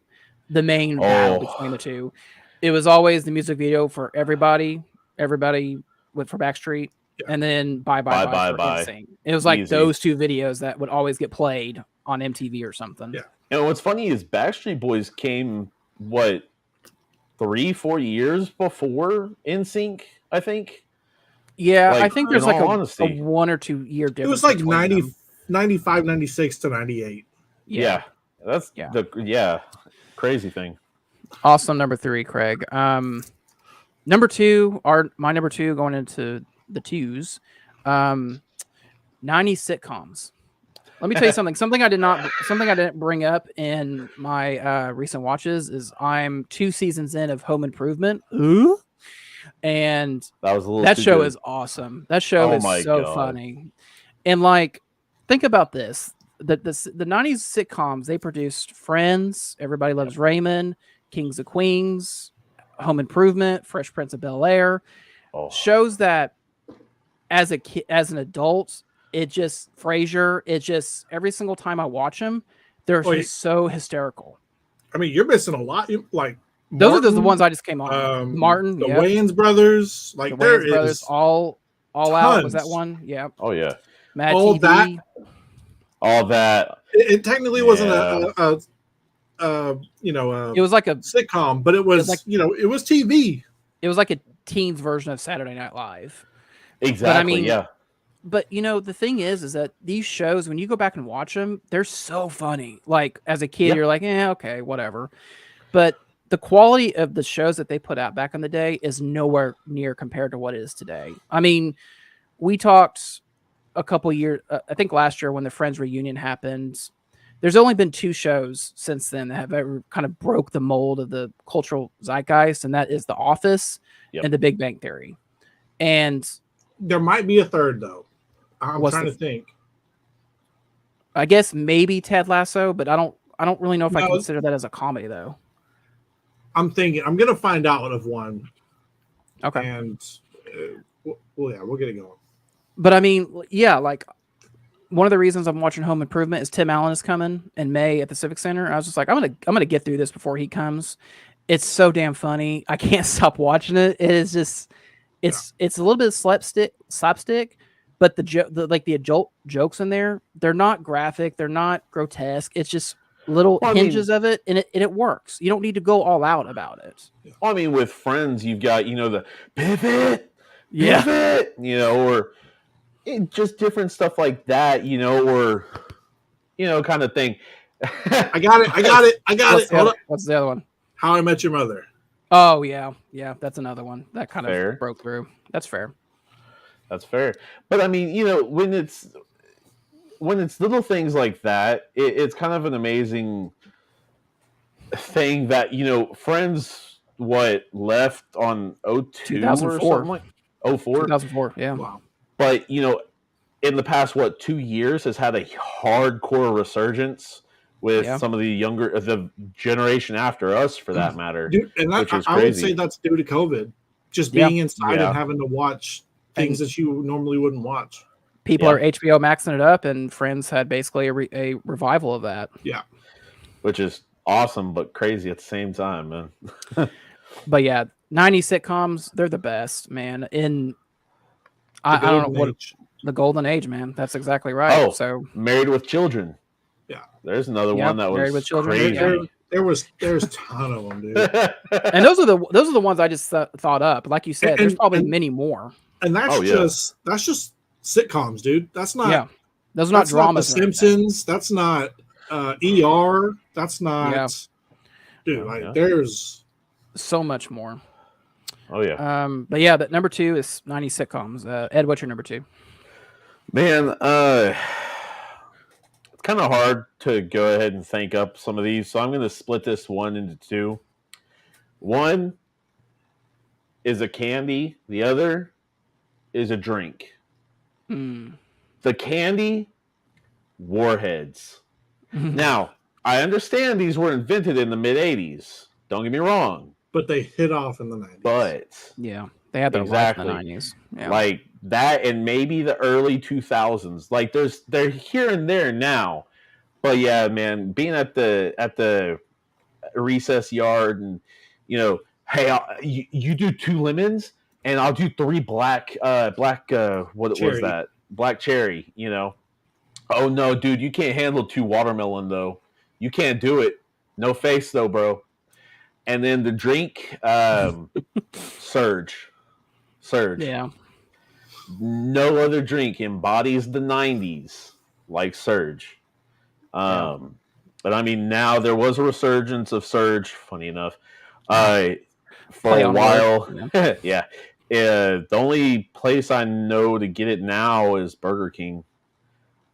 the main battle between the two, it was always the music video for everybody went for Backstreet, and then bye for NSYNC. It was like those two videos that would always get played on MTV or something. Yeah. And what's funny is Backstreet Boys came 3-4 years before NSYNC, I think. Yeah, I think there's like a 1 or 2 year difference. It was like 95, 96 to 98. Yeah. That's the crazy thing. Awesome. Number 3, Craig. Number 2, my number 2 going into the twos. 90s sitcoms. Let me tell you something. Something I didn't bring up in my recent watches is I'm 2 seasons in of Home Improvement. Ooh. And that show is awesome. That show is so funny. And like, think about this. The 90s sitcoms, they produced Friends, Everybody Loves Raymond, Kings of Queens, Home Improvement, Fresh Prince of Bel-Air. Shows that as an adult, Frasier, every single time I watch them, they're just so hysterical. I mean, you're missing a lot. Like those are the ones I just came on. Martin, the Wayans brothers, like the Wayans brothers, all out. Was that one? Yeah. Oh yeah. Mad TV. All that. It technically wasn't it was like a sitcom, but it was like, it was TV. It was like a teens version of Saturday Night Live. Exactly. But, I mean, yeah. But the thing is that these shows, when you go back and watch them, they're so funny. Like as a kid, you're like, okay, whatever. But the quality of the shows that they put out back in the day is nowhere near compared to what it is today. I mean, we talked a couple years, I think last year when the Friends reunion happened. There's only been 2 shows since then that have ever kind of broke the mold of the cultural zeitgeist, and that is The Office and The Big Bang Theory. And there might be a third though. I'm trying to think. I guess maybe Ted Lasso, but I don't really know if I consider that as a comedy though. I'm thinking I'm gonna find out of one. Okay. And we'll get it going. But I mean, like one of the reasons I'm watching Home Improvement is Tim Allen is coming in May at the Civic Center. I was just like, I'm gonna get through this before he comes. It's so damn funny. I can't stop watching it. It is just, it's a little bit of slapstick, but the adult jokes in there, they're not graphic, they're not grotesque. It's just little hinges of it, and it works. You don't need to go all out about it. Well, I mean, with Friends, you've got the pivot, or just different stuff like that, or kind of thing. I got it. Hold up. What's the other one? How I Met Your Mother. Oh yeah, that's another one that kind of broke through. That's fair. But I mean, when it's little things like that, it's kind of an amazing thing that Friends left on 2004 or something like 2004, yeah. Wow. But in the past 2 years has had a hardcore resurgence with some of the generation after us, for that matter. Dude, and which is I crazy. would say that's due to COVID. just Yeah. being inside Yeah. and having to watch things that you normally wouldn't watch. People Yeah. are HBO maxing it up, and Friends had basically a revival of that. Yeah. Which is awesome, but crazy at the same time, man. But yeah, 90s sitcoms, they're the best, man. I don't know Golden what Age. the golden age, man. That's exactly right. Oh, So Married with Children. Yeah. There's another Yep, one that Married was with Children. crazy. There's a ton of them, dude. and those are the ones I just thought up. Like you said, there's probably many more. And that's Oh, yeah. just sitcoms, dude. That's not Yeah, those are not that's not The dramas. or anything. Simpsons. That's not ER. That's not Yeah. dude. Like Yeah. there's So much more. Oh yeah. But yeah, that number 2 is 90s sitcoms. Ed, what's your number 2? Man, it's kind of hard to go ahead and think up some of these, so I'm going to split this one into two. One is a candy, the other is a drink. The candy, Warheads. Now, I understand these were invented in the mid-'80s. Don't get me wrong. but they hit off in the 90s. But Yeah, they had their Exactly. life in the 90s. Yeah. like that and maybe the early 2000s. Like they're here and there now. But yeah, man, being at the recess yard and hey, you do 2 lemons and I'll do 3 black what was Cherry. that? Black cherry, Oh no, dude, you can't handle 2 watermelon though. You can't do it. No face though, bro. And then the drink, Surge. Yeah. No other drink embodies the 90s like Surge. But I mean, now there was a resurgence of Surge, funny enough, for Play a on while. words, Yeah. The only place I know to get it now is Burger King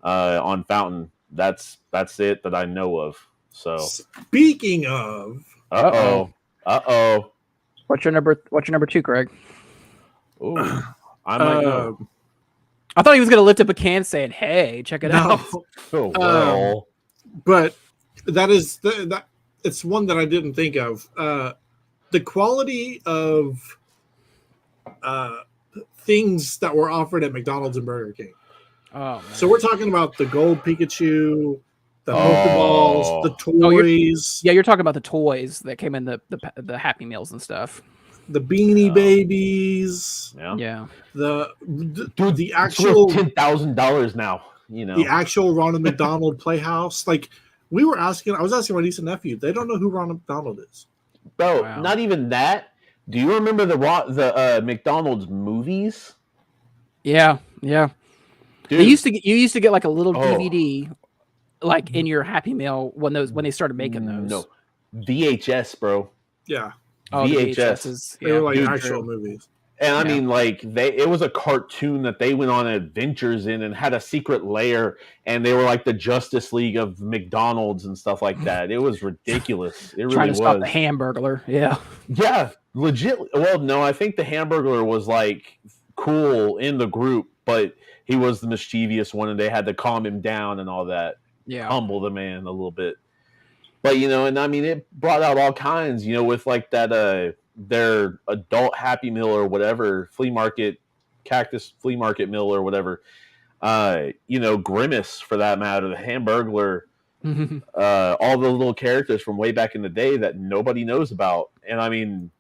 on Fountain. That's it that I know of. So, Speaking of, uh-oh. What's your number 2, Craig? Ooh, I might know. I thought he was gonna lift up a can saying, "Hey, check it out." Oh, well. but that is that it's one that I didn't think of. The quality of things that were offered at McDonald's and Burger King. Oh, man. So we're talking about the gold Pikachu, the Oh. Pokeballs, the toys, Yeah, you're talking about the toys that came in the Happy Meals and stuff. the Beanie Babies, Yeah. Yeah. the It's actual worth $10,000 now. the actual Ronald McDonald Playhouse. Like I was asking my niece and nephew. They don't know who Ronald McDonald is. Bro, Wow. not even that. Do you remember the McDonald's movies? Yeah. Yeah. Dude, You used to get like a little Oh. DVD, like in your Happy Meal when they started making those. No. VHS, bro. Yeah, Oh, the VHS. VHSs. they were like dude, actual true. movies. And I Yeah. mean, like it was a cartoon that they went on adventures in and had a secret lair, and they were like the Justice League of McDonald's and stuff like that. It was ridiculous. It really Trying to was. stop the Hamburglar. Yeah. Yeah, legit. Well, no, I think the Hamburglar was like cool in the group, but he was the mischievous one, and they had to calm him down and all that, Yeah. humble the man a little bit. But and I mean, it brought out all kinds, with like that their adult Happy Meal or whatever, cactus flea market meal or whatever. Grimace for that matter, the Hamburglar. All the little characters from way back in the day that nobody knows about. And I mean,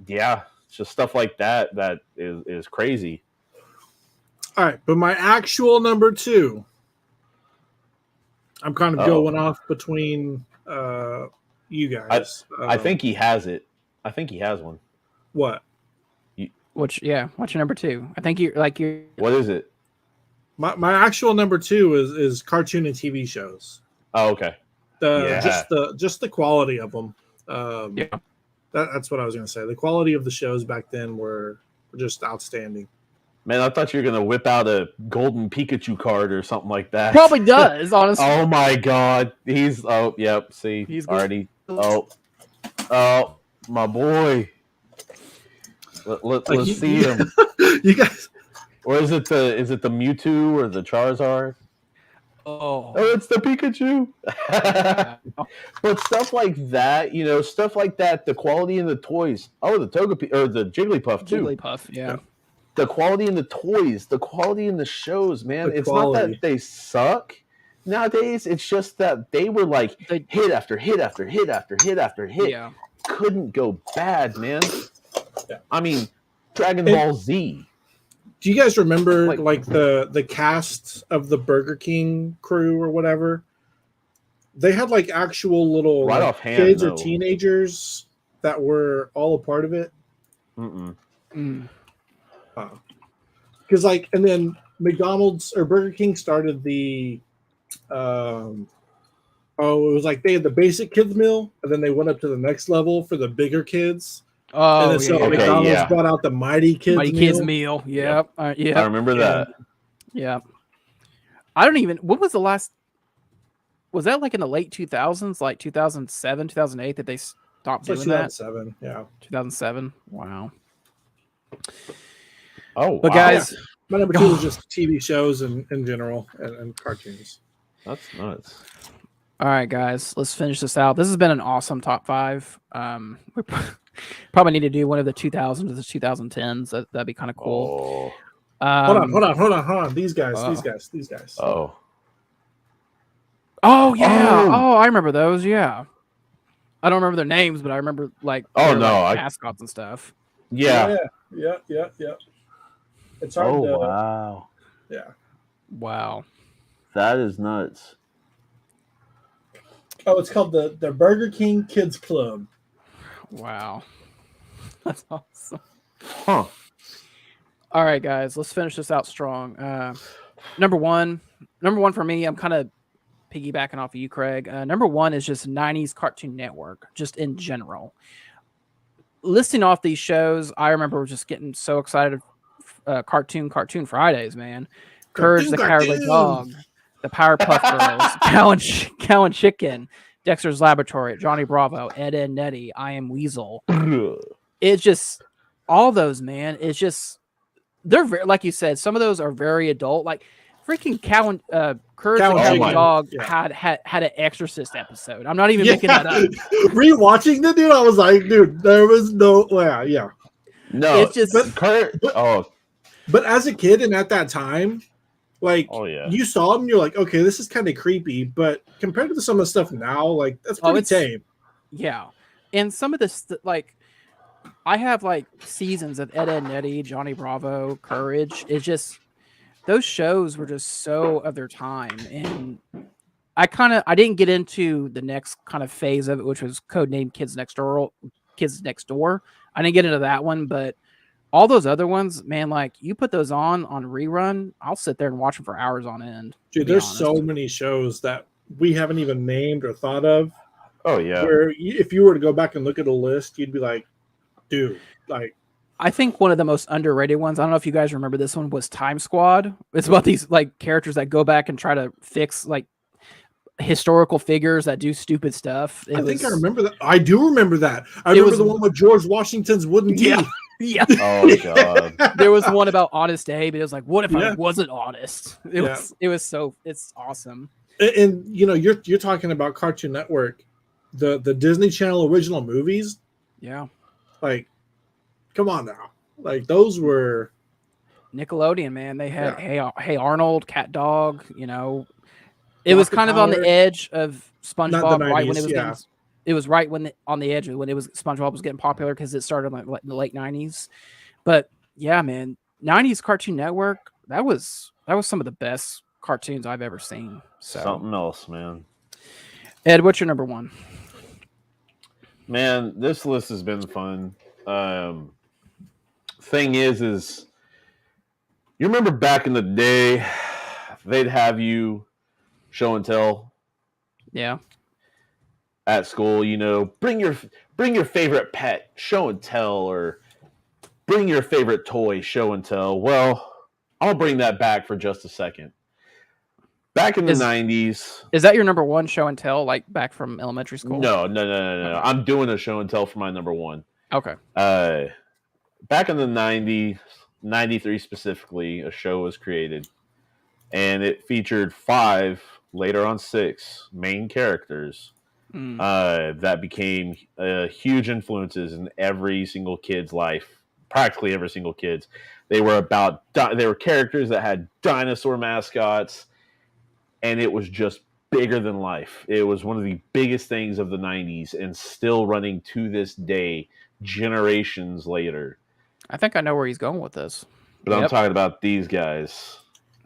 yeah, it's just stuff like that is crazy. All right, but my actual number 2, I'm kind of going off between you guys. I think he has it. I think he has one. What? What's your number 2? I think you're What is it? My actual number 2 is cartoon and TV shows. Oh, okay. Just the quality of them. Yeah. That's what I was going to say. The quality of the shows back then were just outstanding. Man, I thought you were gonna whip out a golden Pikachu card or something like that. probably does, honestly. Oh my god. Yep, see, He's already. Oh, my boy. Let's see him. You guys, Or is it the Mewtwo or the Charizard? Oh, it's the Pikachu. yeah. But stuff like that, stuff like that, the quality in the toys. Oh, the Togepi or the Jigglypuff too. Jigglypuff, yeah. The quality in the toys, the quality in the shows, man. The It's not quality. that they suck nowadays. It's just that they were like They- hit after hit after hit after hit after hit. Yeah. Couldn't go bad, man. Yeah. I mean, Dragon Ball Z. Do you guys remember Like- the cast of the Burger King crew or whatever? They had like actual little Right like, offhand, kids no. or teenagers that were all a part of it. Mm-mm. Mm. Because and then McDonald's or Burger King started the it was like they had the basic kids meal, and then they went up to the next level for the bigger kids. Oh, And then so yeah. Okay, McDonald's yeah. brought out the Mighty Kids Mighty meal. Kids meal. Yep. Yeah. I remember that. Yeah. I don't even. What was the last? Was that like in the late 2000s, like 2007, 2008, that they stopped It's like doing that? 2007. Yeah. 2007. Wow. Oh, But wow. guys, My number 2 was just TV shows in general and cartoons. That's nuts. all right, guys, let's finish this out. This has been an awesome top 5. We probably need to do one of the 2000s or the 2010s. That'd be kind of cool. Oh, Hold on. These guys. oh. Oh yeah. Oh. Oh, I remember those. Yeah. I don't remember their names, but I remember like Oh, their, no, like, I- mascots and stuff. Yeah. Yeah. It's hard Oh, to. wow. Yeah. Wow. That is nuts. Oh, it's called the Burger King Kids Club. Wow. That's awesome. Huh. All right, guys, let's finish this out strong. Number one for me, I'm kind of piggybacking off of you, Craig. Number 1 is just 90s Cartoon Network, just in general. Listing off these shows, I remember just getting so excited. Cartoon Fridays, man. Courage the Cowardly Dog, the Powerpuff Girls, Cow and Chicken, Dexter's Laboratory, Johnny Bravo, Ed, Edd n Eddy, I Am Weasel. It's just all those, man. It's just they're very, like you said, some of those are very adult. Like freaking Courage the Cowardly Dog had an Exorcist episode. I'm not even making that up. Rewatching the dude, I was like, dude, there was no. Yeah. No, It's just But as a kid and at that time, like, Oh, yeah. you saw him, and you're like, okay, this is kind of creepy. But compared to some of the stuff now, like, that's pretty it's- tame. Yeah. And some of this, like, I have like seasons of Ed, Edd n Eddy, Johnny Bravo, Courage. It's just those shows were just so of their time, and I didn't get into the next kind of phase of it, which was codenamed Kids Next Door. I didn't get into that one, but all those other ones, man, like you put those on rerun, I'll sit there and watch them for hours on end. Dude, there's so many shows that we haven't even named or thought of. Oh, yeah. Where if you were to go back and look at a list, you'd be like, dude, like. I think one of the most underrated ones, I don't know if you guys remember this one, was Time Squad. It's about these like characters that go back and try to fix like historical figures that do stupid stuff. I think I remember that. I do remember that. I remember the one with George Washington's wooden teeth. Yeah. Oh, God. There was one about Honest Abe. It was like, what if I wasn't honest? It's awesome. And you know, you're talking about Cartoon Network, the Disney Channel original movies. Yeah. Like, come on now. Like those were Nickelodeon, man. They had Hey Arnold, Cat Dog, you know. It was kind of on the edge of SpongeBob right when it was getting, it was right when on the edge when it was SpongeBob was getting popular because it started like in the late 90s. But yeah, man, 90s Cartoon Network, that was some of the best cartoons I've ever seen. So Something else, man. Ed, what's your number 1? Man, this list has been fun. Thing is you remember back in the day, they'd have you show and tell. Yeah. At school, you know, bring your favorite pet, show and tell, or bring your favorite toy, show and tell. Well, I'll bring that back for just a second. Back in the 90s. Is that your number 1 show and tell, like back from elementary school? No. I'm doing a show and tell for my number 1. Okay. Back in the 90s, 93 specifically, a show was created. and it featured 5, later on 6 main characters that became huge influences in every single kid's life, practically every single kid's. They were characters that had dinosaur mascots, and it was just bigger than life. It was one of the biggest things of the 90s and still running to this day, generations later. I think I know where he's going with this. But I'm talking about these guys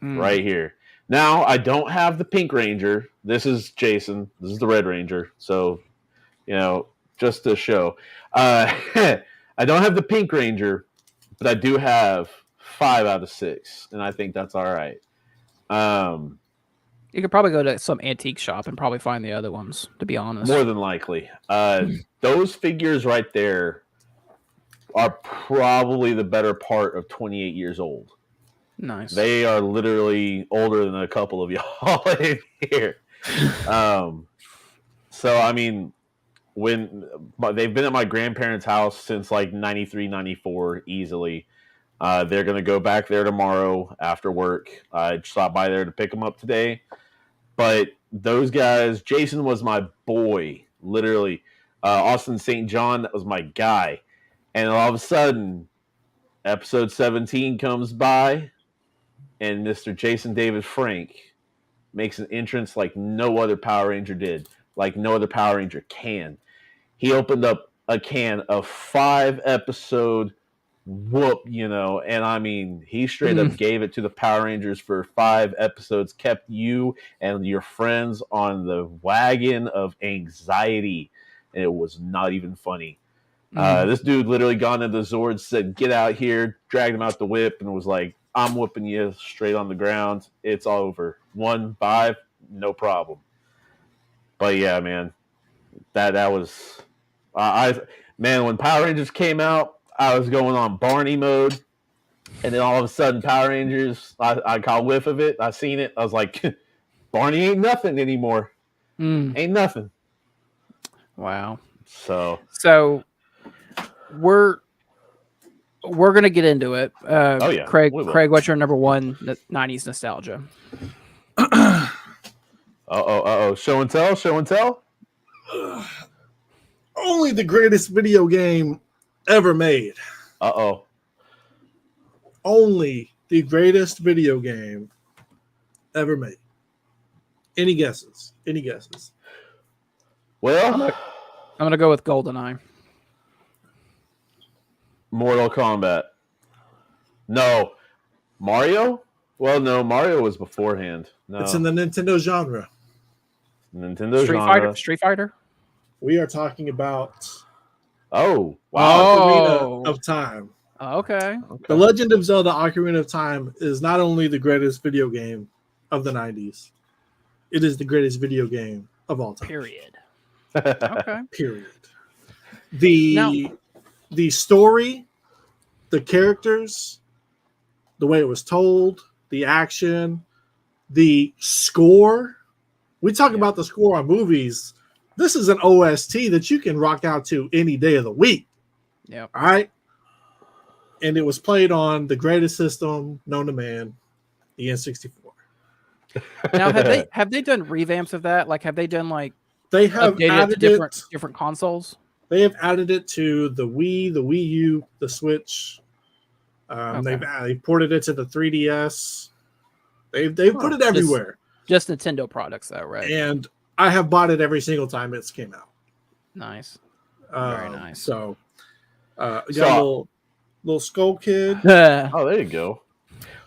right here. Now, I don't have the Pink Ranger. This is Jason. This is the Red Ranger. So, just to show. I don't have the Pink Ranger, but I do have 5 out of 6, and I think that's all right. You could probably go to some antique shop and probably find the other ones, to be honest. More than likely. Those figures right there are probably the better part of 28 years old. Nice. They are literally older than a couple of y'all in here. So, I mean, when they've been at my grandparents' house since like 93, 94 easily. They're going to go back there tomorrow after work. I stopped by there to pick them up today. But those guys, Jason was my boy, literally. Austin St. John, that was my guy. And all of a sudden, episode 17 comes by, and Mr. Jason David Frank makes an entrance like no other Power Ranger did, like no other Power Ranger can. He opened up a can of 5-episode whoop, and I mean, he straight up gave it to the Power Rangers for 5 episodes, kept you and your friends on the wagon of anxiety, and it was not even funny. This dude literally gone into Zord, said, "Get out here," dragged him out the whip, and was like, "I'm whooping you straight on the ground. It's all over. 1-5, no problem." But yeah, man, that was, when Power Rangers came out, I was going on Barney mode, and then all of a sudden, Power Rangers, I caught whiff of it. I seen it. I was like, Barney ain't nothing anymore. Ain't nothing. Wow. So we're gonna get into it. Oh yeah, Craig, what's your number one 90s nostalgia? Show and tell. Only the greatest video game ever made. Only the greatest video game ever made. Any guesses? Well, I'm gonna go with GoldenEye. Mortal Kombat. No. Mario? Well, no, Mario was beforehand. No. It's in the Nintendo genre. Street Fighter? We are talking about Oh, wow. Ocarina of Time. Okay. The Legend of Zelda Ocarina of Time is not only the greatest video game of the 90s, it is the greatest video game of all time. Period. Okay. Period. The story, the characters, the way it was told, the action, the score. We talk about the score on movies. This is an OST that you can rock out to any day of the week. Yeah. All right. And it was played on the greatest system known to man, the N64. Now, have they done revamps of that? Like, have they done they have updated it to different consoles? They have added it to the Wii, the Wii U, the Switch. They ported it to the 3DS. They've put it everywhere. Just Nintendo products, though, right? And I have bought it every single time it's came out. Nice. Very nice. So, got a little Skull Kid. Oh, there you go.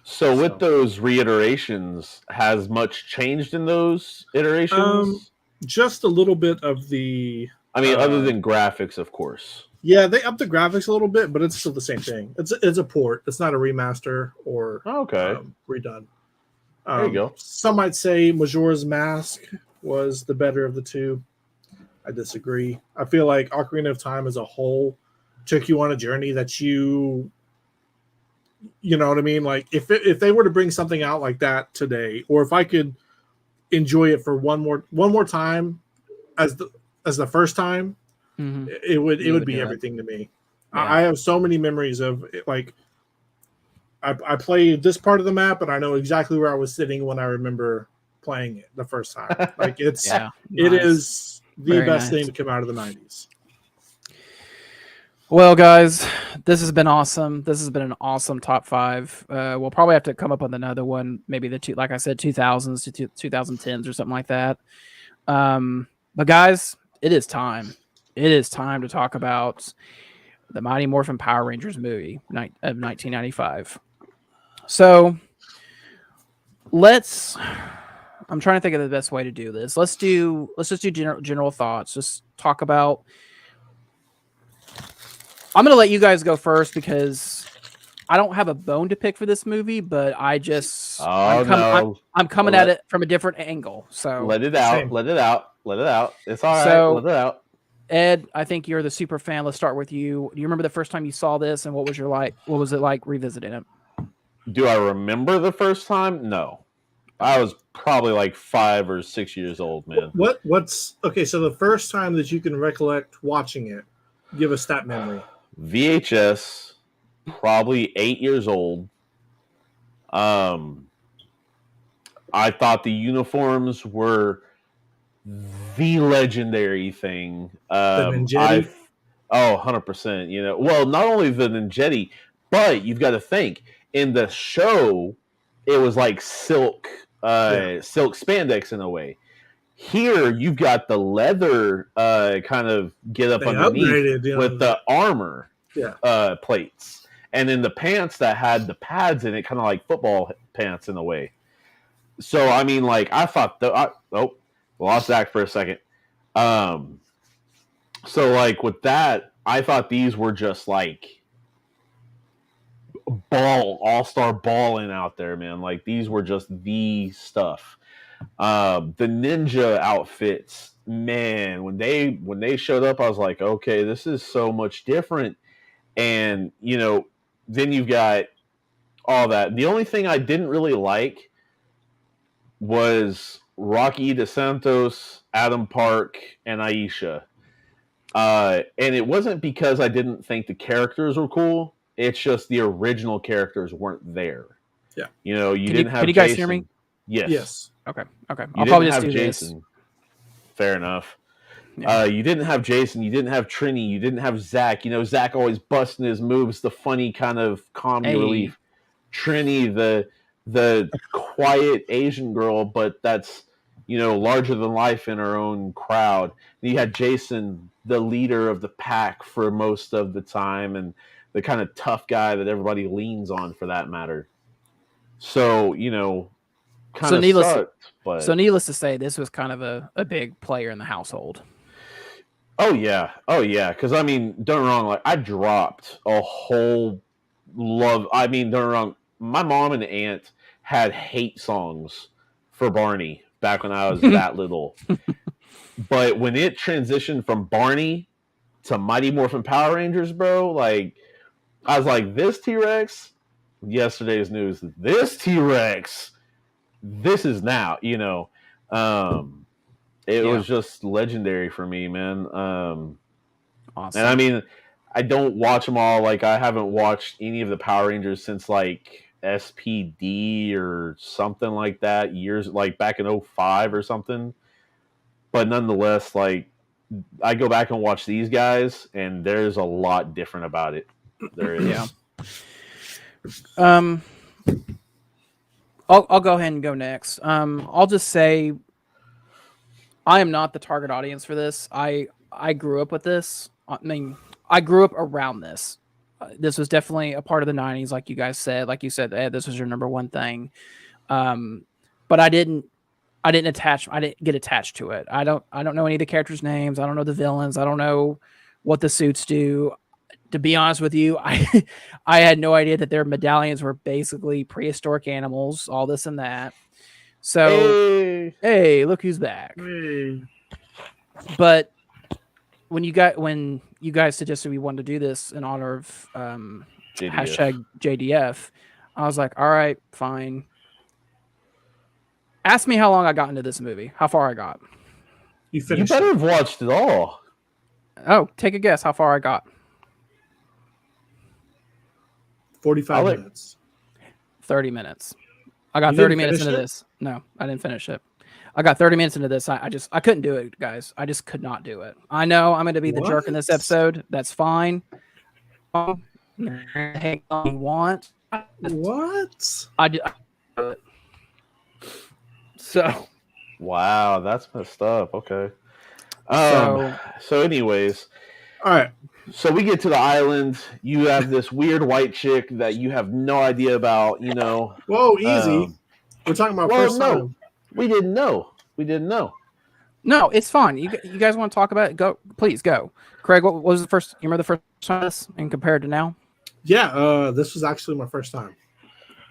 So with those reiterations, has much changed in those iterations? Just a little bit of the... I mean, other than graphics, of course. Yeah, they upped the graphics a little bit, but it's still the same thing. It's a port. It's not a remaster or redone. There you go. Some might say Majora's Mask was the better of the two. I disagree. I feel like Ocarina of Time as a whole took you on a journey that you know what I mean? Like if they were to bring something out like that today, or if I could enjoy it for one more time as the first time, it would be everything to me. Yeah. I have so many memories of it, like I played this part of the map, and I know exactly where I was sitting when I remember playing it the first time. Like it nice. is the Very best nice. thing to come out of the 90s. Well, guys, this has been awesome. This has been an awesome top 5. We'll probably have to come up with another one, maybe like I said, 2000s to 2010s or something like that. But guys, it is time. It is time to talk about the Mighty Morphin Power Rangers movie of 1995. So I'm trying to think of the best way to do this. Let's just do general thoughts. Just talk about. I'm going to let you guys go first because I don't have a bone to pick for this movie, but I'm coming at it from a different angle. So let it out. Let it out. Let it out. It's all right. Let it out. Ed, I think you're the super fan. Let's start with you. Do you remember the first time you saw this, and what was it like revisiting it? Do I remember the first time? No. I was probably like 5 or 6 years old, man. What's okay? So the first time that you can recollect watching it, give us that memory. VHS, probably 8 years old. I thought the uniforms were the legendary thing. The Ninjetti? 100%. You know, well, not only the Ninjetti, but you've got to think in the show, it was like silk spandex in a way. Here, you've got the leather kind of get up underneath with the armor plates. And then the pants that had the pads in it, kind of like football pants in a way. So, I mean, like, I thought... lost Zach for a second. So, like, with that, I thought these were just, like, all-star balling out there, man. Like, these were just the stuff. The ninja outfits, man, when they showed up, I was like, okay, this is so much different. And, you know, then you've got all that. The only thing I didn't really like was Rocky DeSantos, Adam Park, and Aisha. And it wasn't because I didn't think the characters were cool. It's just the original characters weren't there. Yeah. You know, you didn't have Can you Jason. guys hear me? Yes. Okay. You I'll probably just have do Jason. this. Fair enough. Yeah. You didn't have Jason. You didn't have Trini. You didn't have Zach. You know, Zach always busting his moves, the funny kind of comedy relief. Trini, the quiet Asian girl, but that's, you know, larger than life in her own crowd. And you had Jason, the leader of the pack for most of the time, and the kind of tough guy that everybody leans on for that matter. So, you know, kind of sucked. So needless to say, this was kind of a big player in the household. Oh yeah. Because I mean, don't get me wrong. Like I dropped a whole love. I mean, don't get me wrong. My mom and aunt had hate songs for Barney back when I was that little. But when it transitioned from Barney to Mighty Morphin Power Rangers, bro, like I was like, this T-Rex, yesterday's news. This T-Rex, this is now. You know. It was just legendary for me, man. Awesome. And I mean, I don't watch them all. Like, I haven't watched any of the Power Rangers since, like, SPD or something like that. Years, like, back in 2005 or something. But nonetheless, like, I go back and watch these guys, and there's a lot different about it. There is. Yeah. I'll go ahead and go next. I'll just say I am not the target audience for this. I grew up with this. I mean, I grew up around this. This was definitely a part of the 90s, like you guys said. Like you said, Ed, this was your number one thing. But I didn't get attached to it. I don't know any of the characters' names. I don't know the villains. I don't know what the suits do. To be honest with you, I had no idea that their medallions were basically prehistoric animals, all this and that. So, hey, look who's back. Hey. But when you guys suggested we wanted to do this in honor of hashtag JDF, I was like, all right, fine. Ask me how long I got into this movie, how far I got. You better have watched it all. Oh, take a guess how far I got. 45 minutes. 30 minutes. I got You 30 didn't minutes finish into it? this. No, I didn't finish it. I got 30 minutes into this. I couldn't do it, guys. I just could not do it. I know I'm going to be the jerk in this What? episode. That's fine. Hey, you want? What? So Wow, that's messed up. Okay. So- So anyways, All right. so we get to the island. You have this weird white chick that you have no idea about, Whoa, easy. We're talking about well, first no. time. We didn't know. We didn't know. no, it's fine. You guys want to talk about it? Go, please go. Craig, what was the first? You remember the first time this and compared to now? Yeah, this was actually my first time.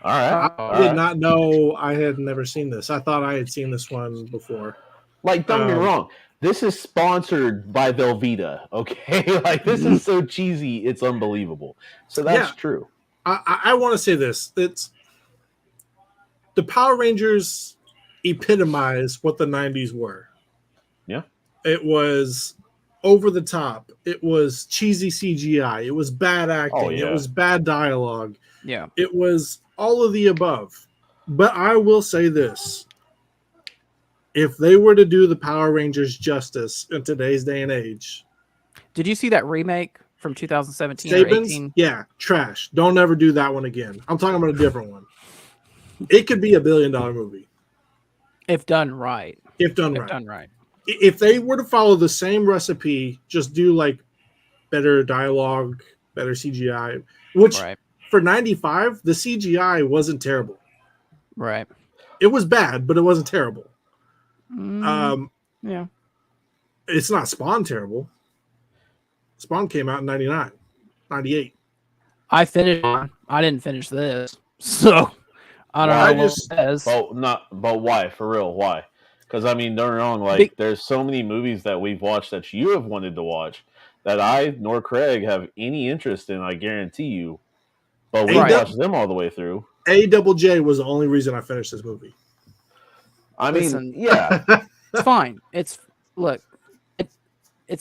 All right. I did not know I had never seen this. I thought I had seen this one before. Like, don't get me wrong. This is sponsored by Velveeta, okay? Like, this is so cheesy, it's unbelievable. So that's true. I want to say this. It's the Power Rangers epitomize what the 90s were. Yeah. It was over the top. It was cheesy CGI. It was bad acting. Oh, yeah. It was bad dialogue. Yeah. It was all of the above. But I will say this. If they were to do the Power Rangers justice in today's day and age, Did you see that remake from 2017 or 18? Sabins, yeah, trash. Don't ever do that one again. I'm talking about a different one. It could be $1 billion movie If done right. if done If right. done right. If they were to follow the same recipe, just do like better dialogue, better CGI, which Right. for 95, the CGI wasn't terrible. Right. It was bad, but it wasn't terrible. Yeah. It's not Spawn terrible. Spawn came out in 99, 98. I finished one. I didn't finish this. So I don't Well, know. What it says. But why? For real, why? Because, I mean, don't get me wrong, like, there's so many movies that we've watched that you have wanted to watch that I nor Craig have any interest in, I guarantee you. But we watched them all the way through. AJJ was the only reason I finished this movie. I mean, Listen. yeah. It's fine. It's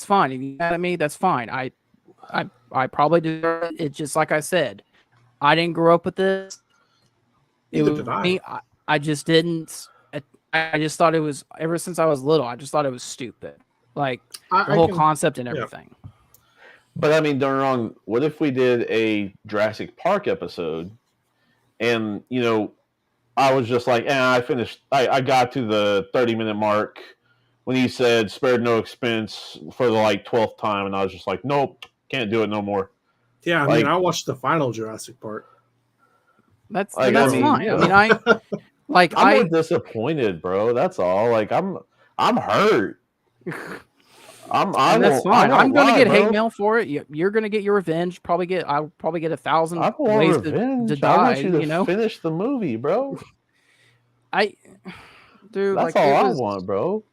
fine. If you mad at me, that's fine. I probably deserve it. It's just like I said. I didn't grow up with this. It Neither was did I. me. I just didn't. I just thought it was ever since I was little. I just thought it was stupid. Like the whole concept and everything. But I mean, don't get me wrong. What if we did a Jurassic Park episode, and I was just like, I finished. I got to the 30-minute mark when he said spared no expense for the 12th time, and I was just like, nope, can't do it no more. Yeah, I mean, I watched the final Jurassic Park. That's fine. I mean, I'm more disappointed, bro. That's all. Like, I'm hurt. That's fine. I'm going to get hate mail for it. You're going to get your revenge. I'll probably get 1,000 ways to die. I want you to finish the movie, bro. Dude, that's all I want, bro.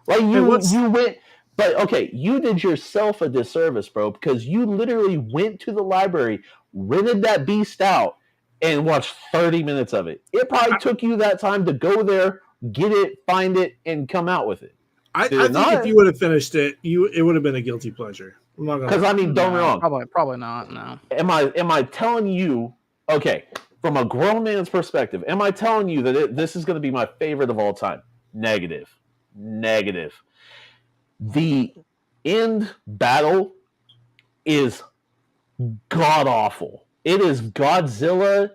Like you went, but okay, you did yourself a disservice, bro, because you literally went to the library, rented that beast out, and watched 30 minutes of it. It probably took you that time to go there, get it, find it, and come out with it. I think if you would have finished it, it would have been a guilty pleasure. Because I mean, don't get me wrong. Probably not. No. Am I telling you? Okay, from a grown man's perspective, am I telling you that this is going to be my favorite of all time? Negative. The end battle is god awful. It is Godzilla.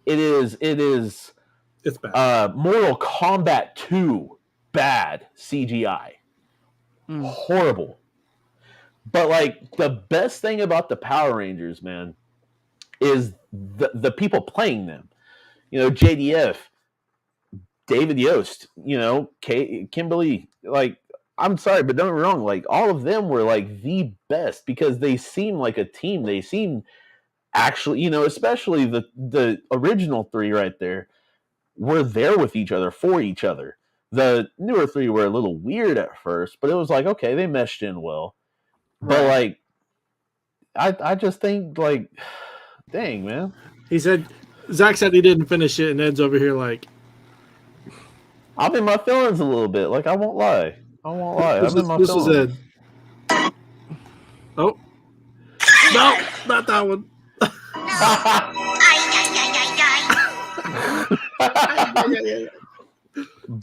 It's bad. Mortal Kombat 2 bad CGI. Horrible. But the best thing about the Power Rangers, man, is the people playing them. JDF, David Yost, Kimberly, I'm sorry, but don't get me wrong, all of them were the best because they seem like a team. They seem actually, especially the original three right there, were there with each other, for each other. The newer three were a little weird at first, but it was okay, they meshed in well. Right. But I just think dang, man. Zach said he didn't finish it, and Ed's over here I'm in my feelings a little bit. I won't lie. I'm in my feelings. This is Ed. Oh. No, not that one.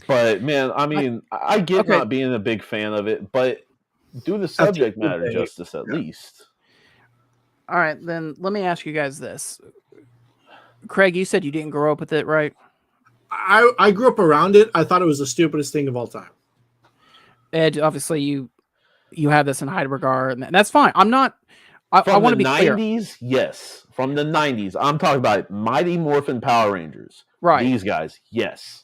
But man, I mean, I get Okay. not being a big fan of it, but do the subject matter justice at least. All right, then let me ask you guys this. Craig, you said you didn't grow up with it, right? I grew up around it. I thought it was the stupidest thing of all time. Ed, obviously you have this in high regard, and that's fine. I'm not. I want to be clear. 90s, yes. From the 90s, I'm talking about Mighty Morphin Power Rangers. Right. These guys, yes.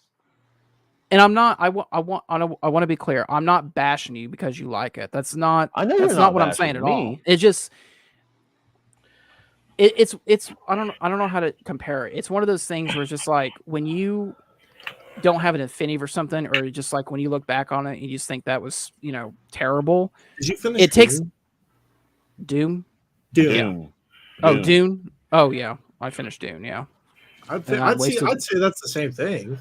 And I'm not. I want to be clear. I'm not bashing you because you like it. That's not. I know that's you're not not what I'm saying at bashing all. me. It just. It's. I don't know how to compare it. It's one of those things where it's just like when you don't have an affinity for something, or just like when you look back on it, you just think that was terrible. Did you finish? It takes Doom. Dune. Yeah. Oh, Dune. Oh yeah, I finished Dune. Yeah. I'd say that's the same thing.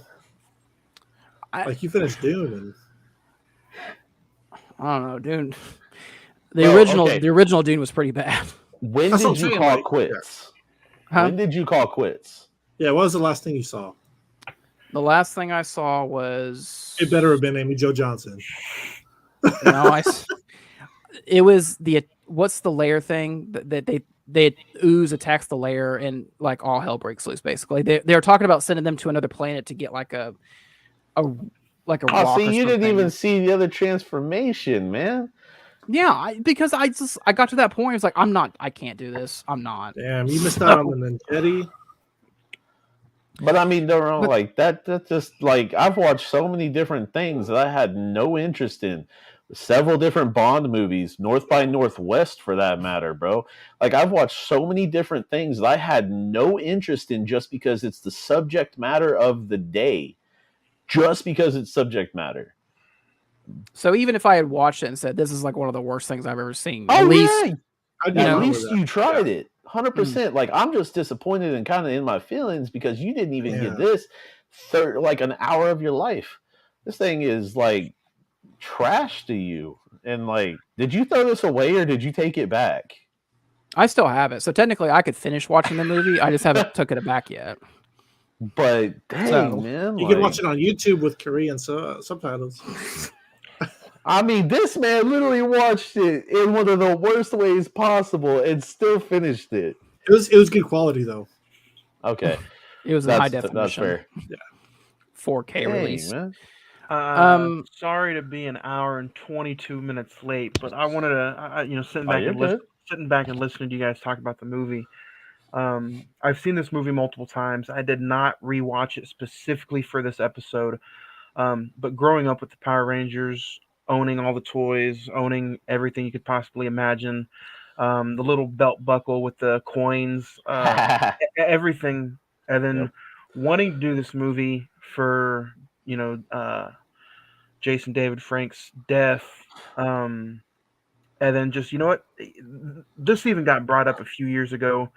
Like you finished Dune, and I don't know, Dune. The original Dune was pretty bad. When did you call quits? Huh? When did you call quits? Yeah, what was the last thing you saw? The last thing I saw was. It better have been Amy Jo Johnson. No, it was the what's the layer thing that they ooze attacks the layer and like all hell breaks loose. Basically, they're talking about sending them to another planet to get like a rock. Oh, see, or you didn't something. even see the other transformation, man. Yeah, because I got to that point. It's like I can't do this. I'm not. Damn, you missed out on the Ninjetti. But I mean, they're all like that. That's just like I've watched so many different things that I had no interest in. Several different Bond movies, North by Northwest for that matter, bro. Like I've watched so many different things that I had no interest in just because it's the subject matter of the day. Just because it's subject matter. So even if I had watched it and said this is like one of the worst things I've ever seen, at least you tried it. 100%. Like I'm just disappointed and kind of in my feelings because you didn't even get this like an hour of your life. This thing is like trash to you. And like, did you throw this away or did you take it back? I still have it. So technically I could finish watching the movie. I just haven't took it back yet. But dang, man. You can watch it on YouTube with Korean subtitles. I mean, this man literally watched it in one of the worst ways possible and still finished it. It was good quality though. Okay. It was in high definition. That's fair. Yeah. 4K release. Man. Sorry to be an hour and 22 minutes late, but I wanted to, sitting back and listening to you guys talk about the movie. I've seen this movie multiple times. I did not rewatch it specifically for this episode, but growing up with the Power Rangers, owning all the toys, owning everything you could possibly imagine, the little belt buckle with the coins, everything, and then wanting to do this movie for Jason David Frank's death, and then just this even got brought up a few years ago.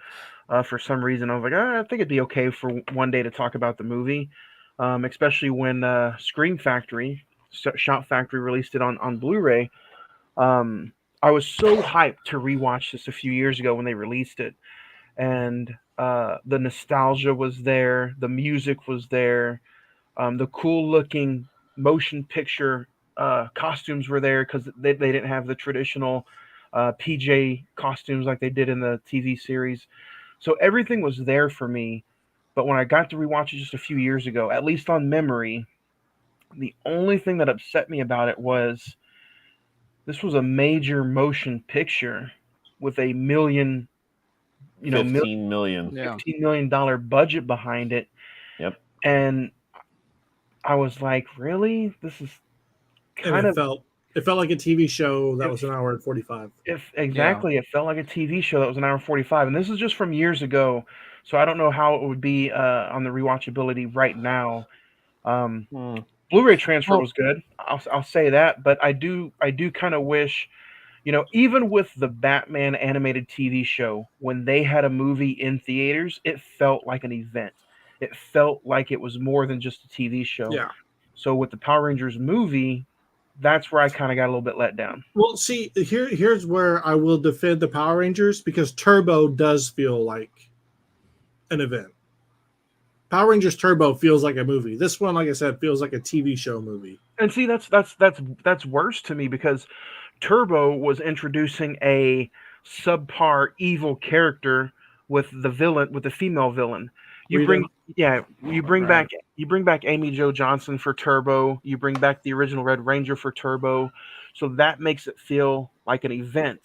For some reason, I was like, I think it'd be okay for one day to talk about the movie, especially when Scream Factory, Shout Factory released it on Blu-ray. I was so hyped to rewatch this a few years ago when they released it, and the nostalgia was there, the music was there, the cool-looking motion picture costumes were there because they didn't have the traditional PJ costumes like they did in the TV series. So everything was there for me, but when I got to rewatch it just a few years ago, at least on memory, the only thing that upset me about it was this was a major motion picture with a $15 million budget behind it. Yep. And I was like, really? This is kind of... It felt like a TV show that was an hour and 45. It felt like a TV show that was an hour and 45. And this is just from years ago. So I don't know how it would be on the rewatchability right now. Blu-ray transfer was good. I'll say that. But I do kind of wish, even with the Batman animated TV show, when they had a movie in theaters, it felt like an event. It felt like it was more than just a TV show. Yeah. So with the Power Rangers movie, that's where I kind of got a little bit let down. Well, see, here's where I will defend the Power Rangers because Turbo does feel like an event. Power Rangers Turbo feels like a movie. This one, like I said, feels like a TV show movie. And see, that's worse to me because Turbo was introducing a subpar evil character with the female villain. You Rita. bring yeah, Right. you bring back Amy Jo Johnson for Turbo, you bring back the original Red Ranger for Turbo, so that makes it feel like an event.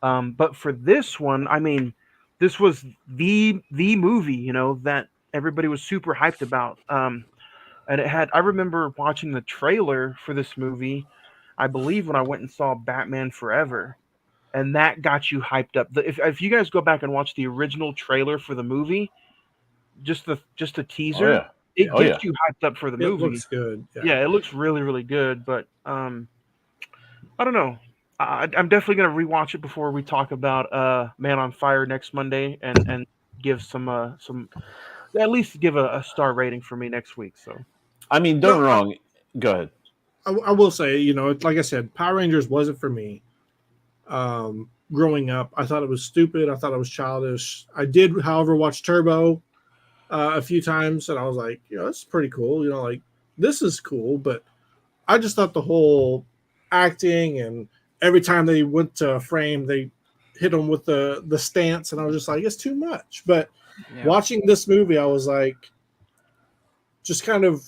But for this one, I mean, this was the movie, that everybody was super hyped about. And I remember watching the trailer for this movie, I believe when I went and saw Batman Forever, and that got you hyped up. If you guys go back and watch the original trailer for the movie, just a Oh teaser, yeah. it Oh yeah. gets you hyped up for the It movie. looks good. Yeah. Yeah, it looks really really good, but I don't know. I'm definitely gonna rewatch it before we talk about Man on Fire next Monday, and give some at least give a star rating for me next week. So I mean, don't No, get me wrong. Go ahead. I will say, it's like I said, Power Rangers wasn't for me. Growing up, I thought it was stupid. I thought it was childish. I did, however, watch Turbo a few times, and I was like, this is pretty cool. Like this is cool, but I just thought the whole acting and every time they went to a frame, they hit them with the stance, and I was just like, it's too much. But Yeah. watching this movie, I was like, just kind of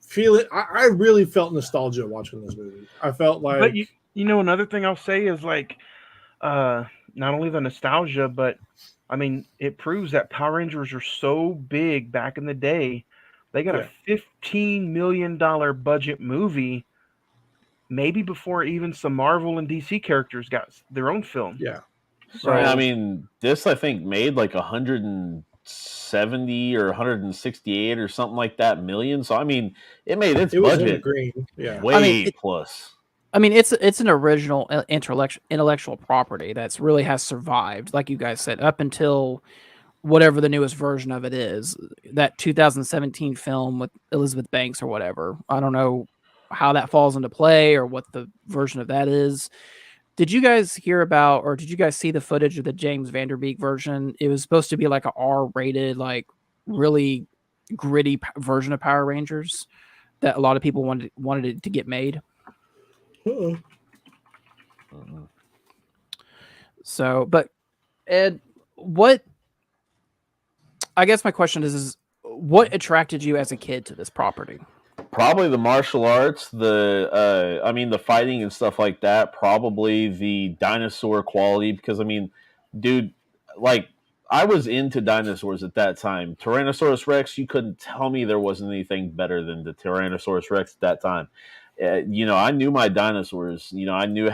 feel it. I really felt nostalgia watching this movie. I felt but like, another thing I'll say is like not only the nostalgia, but I mean it proves that Power Rangers are so big back in the day. They got a yeah, $15 million budget movie, maybe before even some Marvel and DC characters got their own film. yeah, So Right. I mean, this I think made like 170 or 168 or something like that million. So I mean, it made its it was in the budget green. Yeah, I mean, way plus. it's an original intellectual property that's really has survived, like you guys said, up until whatever the newest version of it is, that 2017 film with Elizabeth Banks or whatever. I don't know how that falls into play or what the version of that is. Did you guys hear about, or did you guys see the footage of the James Vanderbeek version? It was supposed to be like a R-rated, like really gritty version of Power Rangers that a lot of people wanted it to get made. Uh-oh. Mhm. So, but Ed, what? I guess my question is what attracted you as a kid to this property? Probably the martial arts, I mean the fighting and stuff like that. Probably the dinosaur quality because I mean, dude, like I was into dinosaurs at that time. Tyrannosaurus Rex, you couldn't tell me there wasn't anything better than the Tyrannosaurus Rex at that time. I knew my dinosaurs. I knew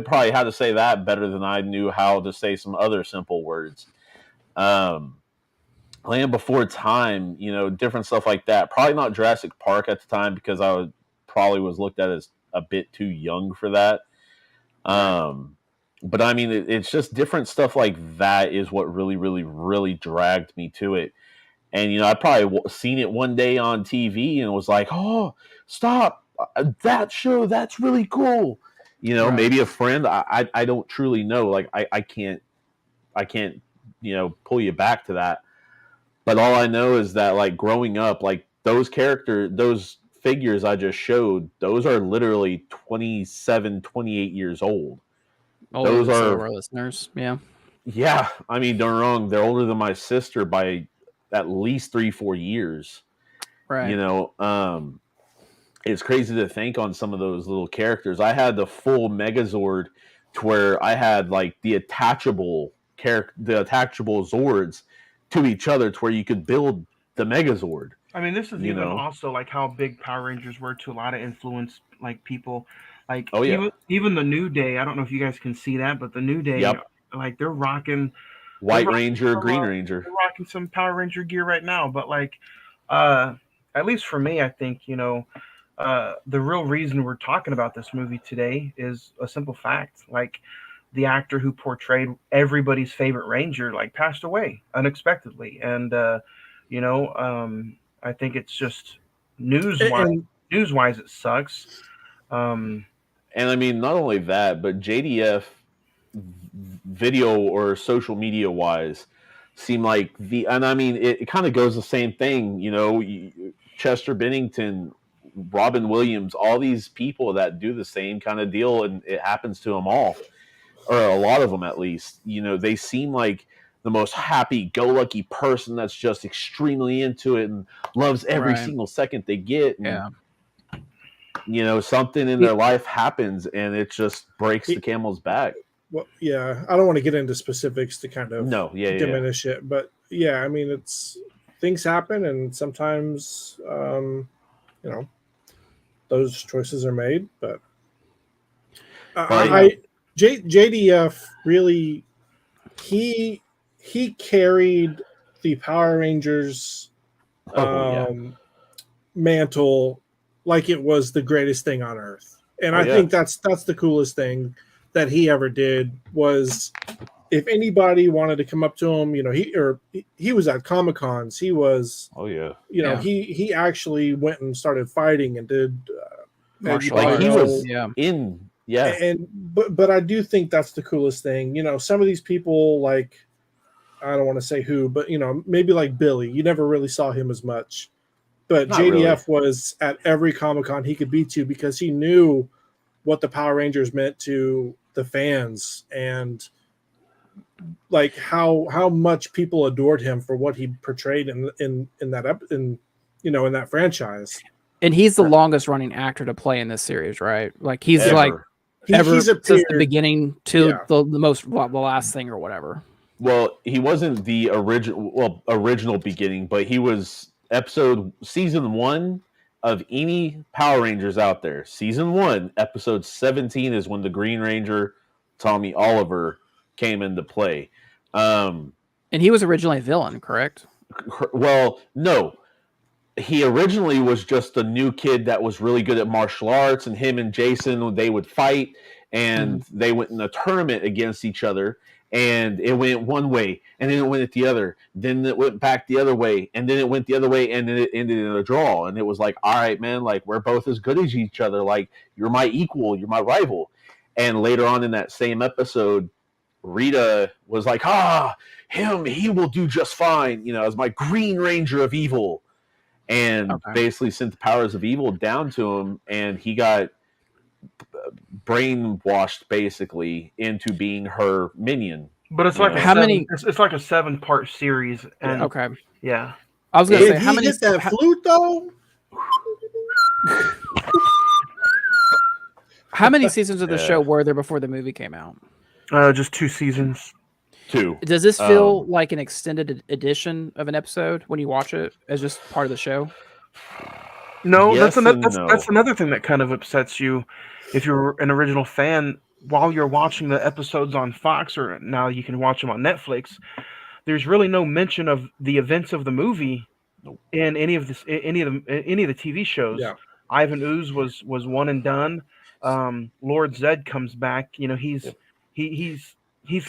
probably how to say that better than I knew how to say some other simple words. Um, Land Before Time, different stuff like that. Probably not Jurassic Park at the time because probably was looked at as a bit too young for that. But I mean, it's just different stuff like that is what really, really, really dragged me to it. And I probably seen it one day on TV and was like, "Oh, stop that show! That's really cool." Right. Maybe a friend. I don't truly know. Like I can't pull you back to that. But all I know is that like growing up, like those figures I just showed, those are literally 27, 28 years old. Older Those than some of are, our listeners. Yeah. yeah, I mean, don't wrong. They're older than my sister by at least 3-4 years. Right. It's crazy to think on some of those little characters. I had the full Megazord to where I had like the attachable Zords to each other to where you could build the Megazord. I mean, this is You even know? also like how big Power Rangers were to a lot of influence, like people, like Oh yeah. even the New Day. I don't know if you guys can see that, but the New Day, Yep. like they're rocking White Ranger, some, Green Ranger. they're rocking some Power Ranger gear right now. But like, uh, at least for me, I think the real reason we're talking about this movie today is a simple fact. Like, the actor who portrayed everybody's favorite Ranger like passed away unexpectedly, and I think it's just And news wise it sucks. Um, And I mean, not only that, but JDF video or social media wise seem like and I mean, it kind of goes the same thing, Chester Bennington, Robin Williams, all these people that do the same kind of deal, and it happens to them all, or a lot of them at least. They seem like the most happy-go-lucky person that's just extremely into it and loves every single second they get. And, something in their life happens, and it just breaks the camel's back. Well, yeah, I don't want to get into specifics to kind of diminish it, but I mean, it's things happen, and sometimes those choices are made. But JDF really he carried the Power Rangers mantle like it was the greatest thing on earth, and I think that's the coolest thing that he ever did. Was if anybody wanted to come up to him, he was at Comic-Cons. He was he actually went and started fighting and did martial arts. He was but I do think that's the coolest thing. Some of these people, like, I don't want to say who, but maybe like Billy, you never really saw him as much, but Not JDF really. was at every Comic-Con he could be to, because he knew what the Power Rangers meant to the fans, and like how much people adored him for what he portrayed in that franchise. And he's the longest running actor to play in this series, right? Like he's Ever. He's since the beginning to the last thing or whatever. Well, he wasn't the original beginning, but he was season 1 of any Power Rangers out there. Season 1, episode 17 is when the Green Ranger, Tommy Oliver, came into play. And he was originally a villain, correct? Well, no. He originally was just a new kid that was really good at martial arts, and him and Jason, they would fight, and they went in a tournament against each other, and it went one way, and then it went the other, then it went back the other way, and then it went the other way, and then it ended in a draw. And it was like, all right, man, like, we're both as good as each other. Like, you're my equal, you're my rival. And later on in that same episode, Rita was like, he will do just fine, as my Green Ranger of evil. And basically sent the powers of evil down to him, and he got brainwashed basically into being her minion. But it's like it's like a 7-part series. And I was gonna say, how many hit that flute though? How many seasons of the show were there before the movie came out? Just 2 seasons. 2. Does this feel like an extended edition of an episode when you watch it as just part of the show? No, Yes that's another thing that kind of upsets you if you're an original fan. While you're watching the episodes on Fox, or now you can watch them on Netflix, there's really no mention of the events of the movie in any of the TV shows. Yeah. Ivan Ooze was one and done. Lord Zed comes back. He's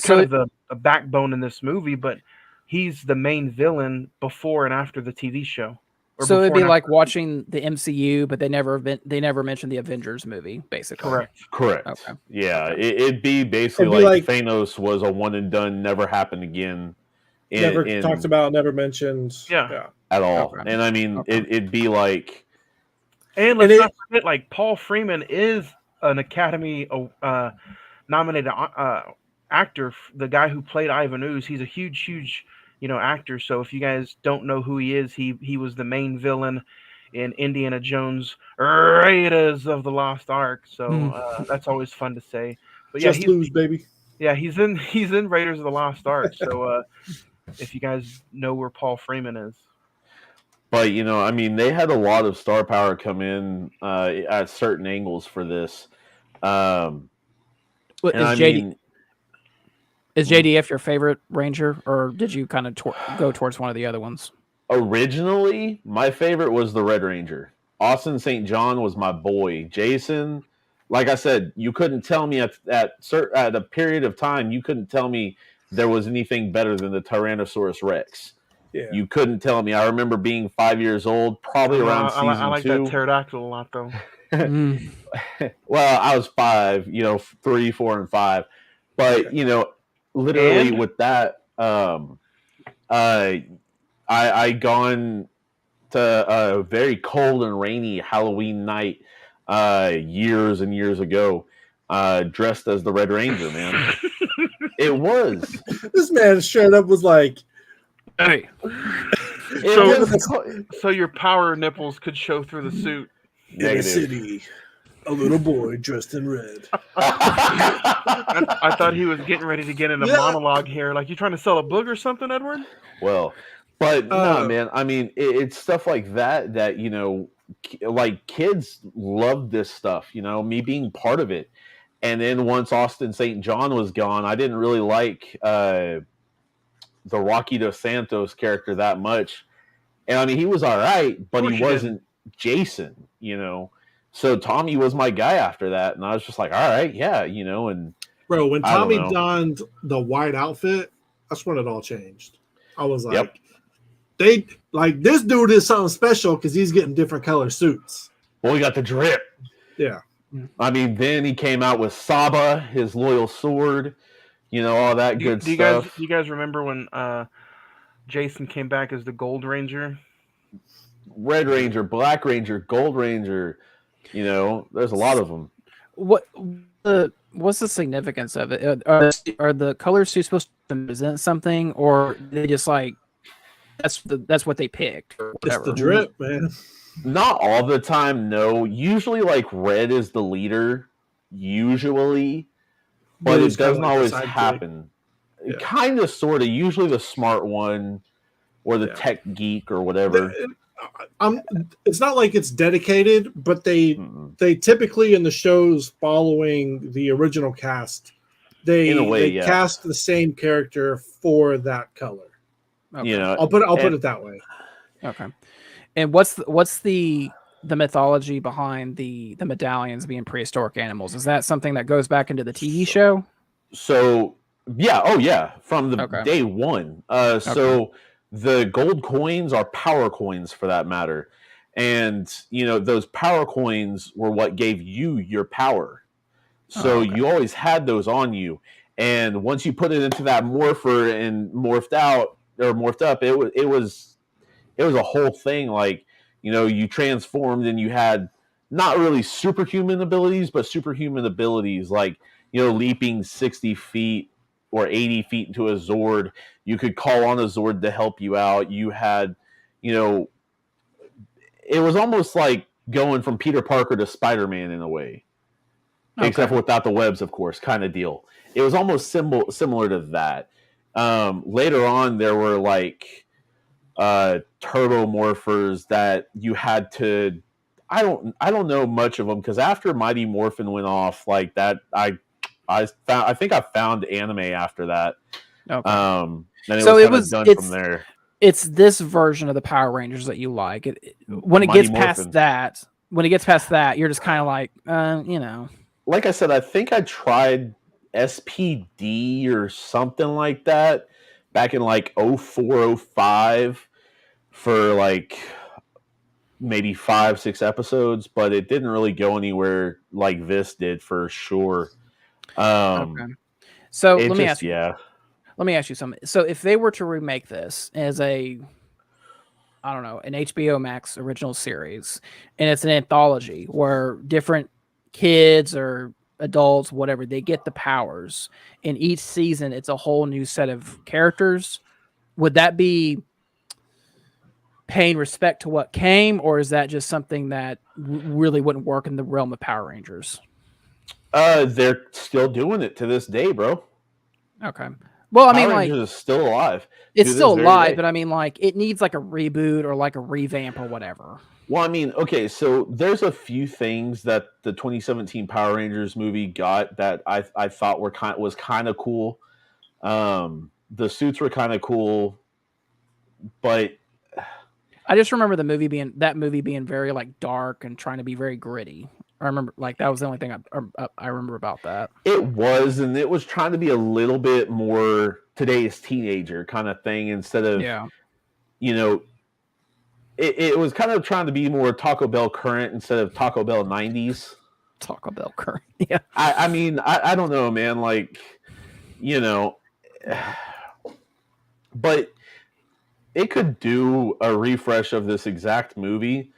kind of the backbone in this movie, but he's the main villain before and after the TV show. So it'd be like watching the MCU, but they never mentioned the Avengers movie, basically. Correct. Okay. Yeah, it'd be basically like Thanos was a one and done, never happened again. Never talked about, never mentioned. Yeah. At all. Okay. And I mean, it'd be like, and let's not forget, like, Paul Freeman is an Academy nominated actor. The guy who played Ivan Ooze, he's a huge actor. So if you guys don't know who he is, he was the main villain in Indiana Jones Raiders of the Lost Ark. So that's always fun to say. But just lose, baby. Yeah, he's in Raiders of the Lost Ark. So if you guys know where Paul Freeman is. But I mean, they had a lot of star power come in at certain angles for this. Is JDF your favorite Ranger, or did you kind of go towards one of the other ones? Originally, my favorite was the Red Ranger. Austin St. John was my boy. Jason, like I said, you couldn't tell me at a period of time, you couldn't tell me there was anything better than the Tyrannosaurus Rex. Yeah. You couldn't tell me. I remember being 5 years old, probably around season 2. I like that pterodactyl a lot, though. Well, I was 5, 3, 4, and 5. But, literally with that, I gone to a very cold and rainy Halloween night years and years ago, dressed as the Red Ranger, man. It was. This man straight up was like, Hey, so your power nipples could show through the suit. in a city, a little boy dressed in red. I thought he was getting ready to get in a monologue here. Like, you trying to sell a book or something, Edward? Well, but no, man. I mean, it's stuff like that that, you know, like kids love this stuff, you know, me being part of it. And then once Austin St. John was gone, I didn't really like the Rocky Dos Santos character that much. And I mean, he was all right, but he wasn't Jason, you know. So Tommy was my guy after that, and I was just like, all right, yeah, you know. And bro, when Tommy donned the white outfit, that's when it all changed. I was like, they like this dude is something special because he's getting different color suits. Well, he got the drip. Yeah. I mean, then he came out with Saba, his loyal sword, you know, all that good stuff. Do you guys remember when Jason came back as the Gold Ranger? Red Ranger, Black Ranger, Gold Ranger, you know, there's a lot of them. What's the significance of it? Are the color suits supposed to represent something, or they just like that's what they picked? Or it's the drip, man. Not all the time, no. Usually, like, red is the leader, usually, but it doesn't always happen. Yeah. Kind of, sort of. Usually the smart one or the tech geek or whatever. It's not like it's dedicated, but they typically in the shows following the original cast, they cast the same character for that color. Okay. You know, I'll put it that way. Okay. And what's the mythology behind the medallions being prehistoric animals? Is that something that goes back into the TV show? So yeah, from the day one. So the gold coins are power coins, for that matter, and you know those power coins were what gave you your power. So you always had those on you, and once you put it into that morpher and morphed out or morphed up, it was a whole thing. Like, you know, you transformed and you had not really superhuman abilities, but superhuman abilities, like, you know, leaping 60 feet or 80 feet into a Zord. You could call on a Zord to help you out. You had, you know, it was almost like going from Peter Parker to Spider-Man in a way. Except for without the webs, of course, kind of deal. It was almost similar to that. Later on, there were like turbo morphers that you had to. I don't know much of them because after Mighty Morphin went off like that, I think I found anime after that. Okay. And it was done from there. It's this version of the Power Rangers that you like. When it gets past that, you're just kind of like, you know. Like I said, I think I tried SPD or something like that back in like 04, 05 for like maybe 5-6 episodes, but it didn't really go anywhere like this did for sure. So let me ask you something. So if they were to remake this as an HBO Max original series, and it's an anthology where different kids or adults, whatever, they get the powers, in each season it's a whole new set of characters, would that be paying respect to what came, or is that just something that really wouldn't work in the realm of Power Rangers? They're still doing it to this day, bro. Okay. Well, I mean, Power Rangers is still alive. It's still alive, but I mean, like, it needs like a reboot or like a revamp or whatever. Well, I mean, okay, so there's a few things that the 2017 Power Rangers movie got that I thought was kind of cool. The suits were kind of cool, but I just remember that movie being very like dark and trying to be very gritty. I remember, like, that was the only thing I remember about that. It was, and it was trying to be a little bit more today's teenager kind of thing instead of, you know, it was kind of trying to be more Taco Bell current instead of Taco Bell 90s. Taco Bell current, yeah. I mean, I don't know, man. Like, you know, but it could do a refresh of this exact movie.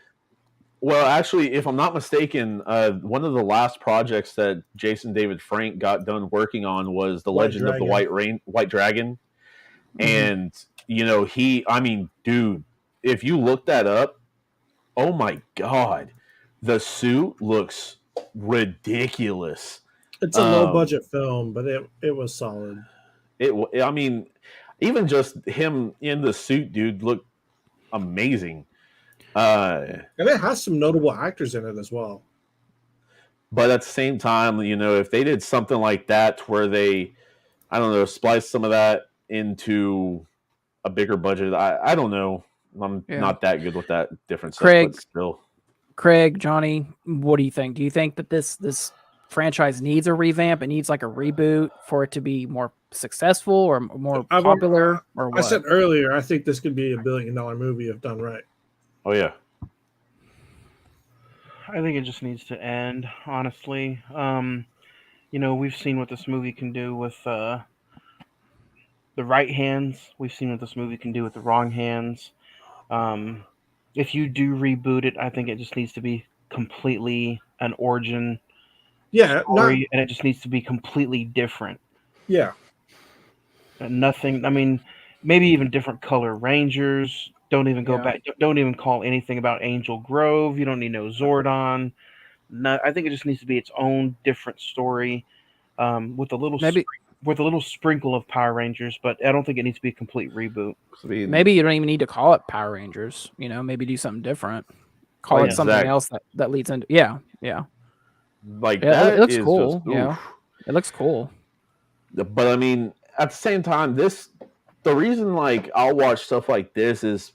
Well, actually, if I'm not mistaken, one of the last projects that Jason David Frank got done working on was The White Legend of the Dragon. White Dragon. Mhm. And, I mean, dude, if you look that up, oh my God, the suit looks ridiculous. It's a low Um, budget film, but it was solid. I mean, even just him in the suit, dude, looked amazing. Uh, And it has some notable actors in it as well. but at the same time, if they did something like that where they, I don't know, splice some of that into a bigger budget, I don't know. I'm Yeah. not that good with that different stuff, but still. Craig, Johnny, what do you think? Do you think that this franchise needs a revamp? It needs like a reboot for it to be more successful or more popular, or what? I said earlier, I think this could be a $1 billion movie if done right. Oh yeah. I think it just needs to end, honestly. We've seen what this movie can do with the right hands. We've seen what this movie can do with the wrong hands. If you do reboot it, I think it just needs to be completely an origin story, and it just needs to be completely different. Yeah. And nothing. I mean, maybe even different color Rangers. Don't even go back. Don't even call anything about Angel Grove. You don't need no Zordon. No, I think it just needs to be its own different story, with a little sprinkle of Power Rangers. But I don't think it needs to be a complete reboot. Maybe you don't even need to call it Power Rangers. Maybe do something different. Call it something else that leads into. Yeah. Like that it looks is cool. Just, it looks cool. But I mean, at the same time, the reason like I'll watch stuff like this is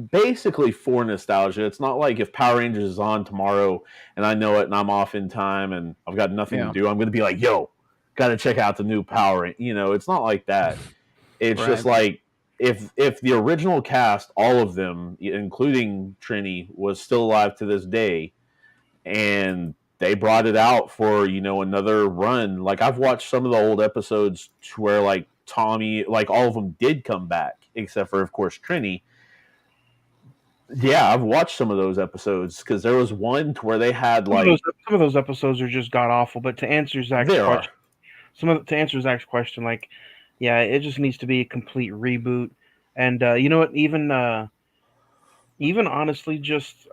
basically for nostalgia. It's not like if Power Rangers is on tomorrow and I know it and I'm off in time and I've got nothing to do, I'm going to be like, yo, got to check out the new Power. It's not like that. It's just like if the original cast, all of them, including Trini, was still alive to this day, and they brought it out for another run. Like I've watched some of the old episodes where like Tommy, like all of them did come back except for of course Trini. Yeah, I've watched some of those episodes because there was one where they had like some of those episodes are just god awful. But to answer Zach's question, like, yeah, it just needs to be a complete reboot. And you know what? Even honestly, just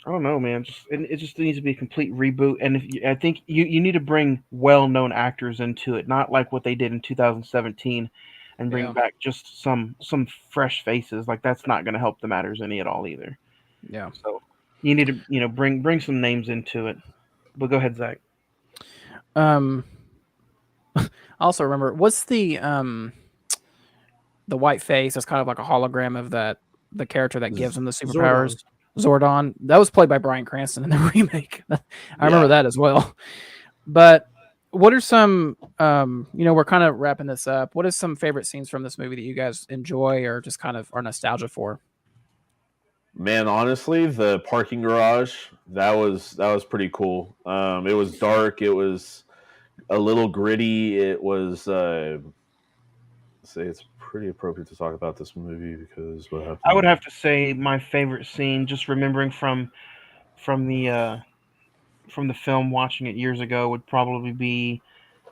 I don't know, man. It just needs to be a complete reboot. And I think you need to bring well-known actors into it, not like what they did in 2017, and bring back just some fresh faces. Like that's not going to help the matters any at all either. Yeah. So you need to bring some names into it. But go ahead, Zach. I also remember what's the white face that's kind of like a hologram of the character that gives him the superpowers. Zordon. That was played by Bryan Cranston in the remake. I remember that as well. But what are some we're kind of wrapping this up. What are some favorite scenes from this movie that you guys enjoy or just kind of are nostalgia for? Man, honestly, the parking garage, that was pretty cool. It was dark, it was a little gritty, it was say it's pretty appropriate to talk about this movie because what happened. I would have to say my favorite scene, just remembering from the film, watching it years ago, would probably be